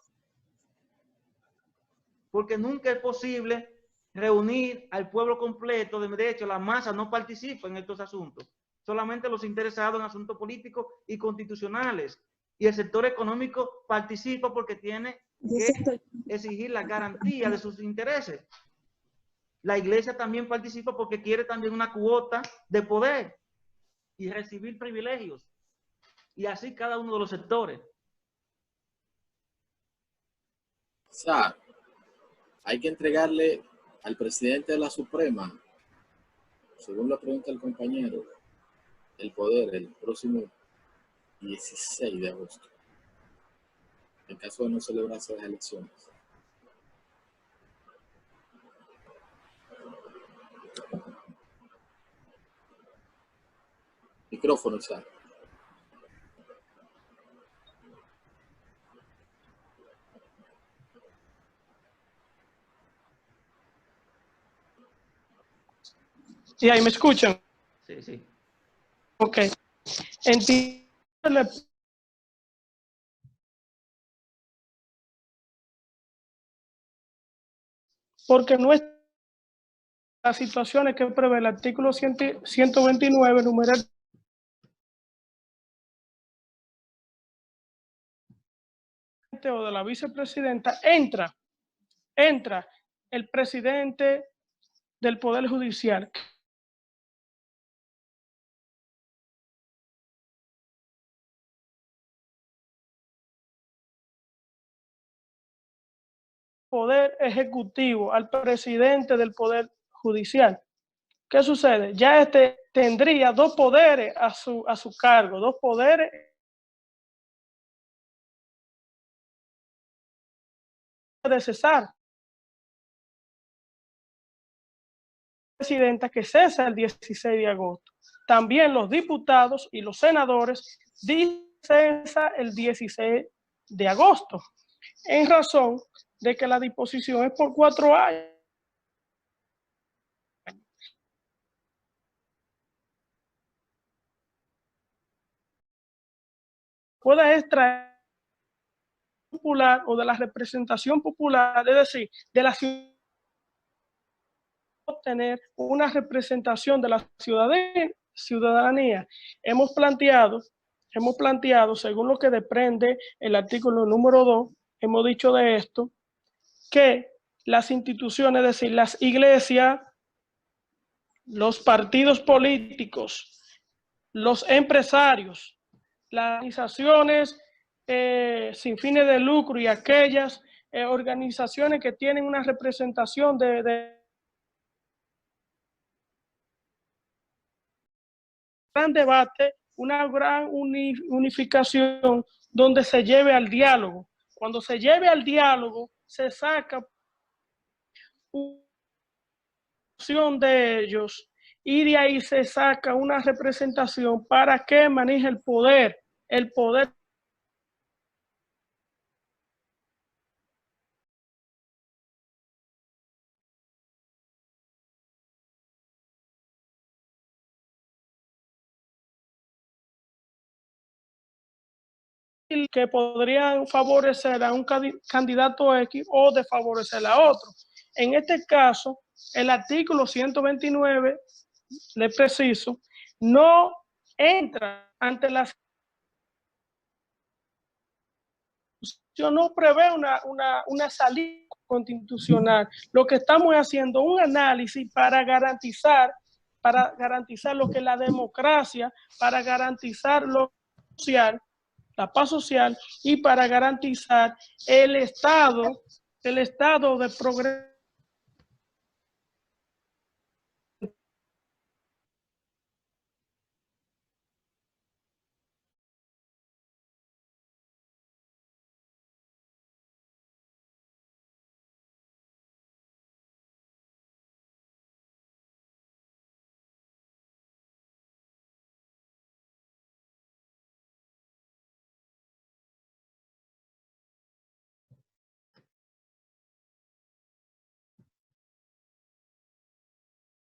Porque nunca es posible reunir al pueblo completo. De hecho, la masa no participa en estos asuntos. Solamente los interesados en asuntos políticos y constitucionales. Y el sector económico participa porque tiene que exigir la garantía de sus intereses. La iglesia también participa porque quiere también una cuota de poder y recibir privilegios. Y así cada uno de los sectores. O sea, hay que entregarle al presidente de la Suprema, según lo pregunta el compañero, el poder el próximo 16 de agosto, en caso de no celebrarse las elecciones. Micrófono, Isaac. ¿Y ahí me escuchan? Sí, sí. Ok. Entiendo. Porque no es las situaciones que prevé el artículo 129, numeral o de la vicepresidenta, entra el presidente del Poder Judicial. Poder Ejecutivo, al presidente del Poder Judicial. ¿Qué sucede? Ya tendría dos poderes a su cargo, dos poderes de cesar. Presidenta que cesa el 16 de agosto. También los diputados y los senadores cesa el 16 de agosto, en razón de que la disposición es por 4 años. pueda extraer popular o de la representación popular, es decir, de la ciudadanía, obtener una representación de la ciudadanía. Hemos planteado, según lo que desprende el artículo número 2, hemos dicho de esto, que las instituciones, es decir, las iglesias, los partidos políticos, los empresarios, las organizaciones sin fines de lucro y aquellas organizaciones que tienen una representación de gran debate, una gran unificación donde se lleve al diálogo. Cuando se lleve al diálogo, se saca una opción de ellos y de ahí se saca una representación para que maneje el poder que podrían favorecer a un candidato X o desfavorecer a otro. En este caso, el artículo 129, le preciso, no entra ante la Constitución, no prevé una salida constitucional. Lo que estamos haciendo es un análisis para garantizar lo que es la democracia, para garantizar lo social, la paz social y para garantizar el estado de progreso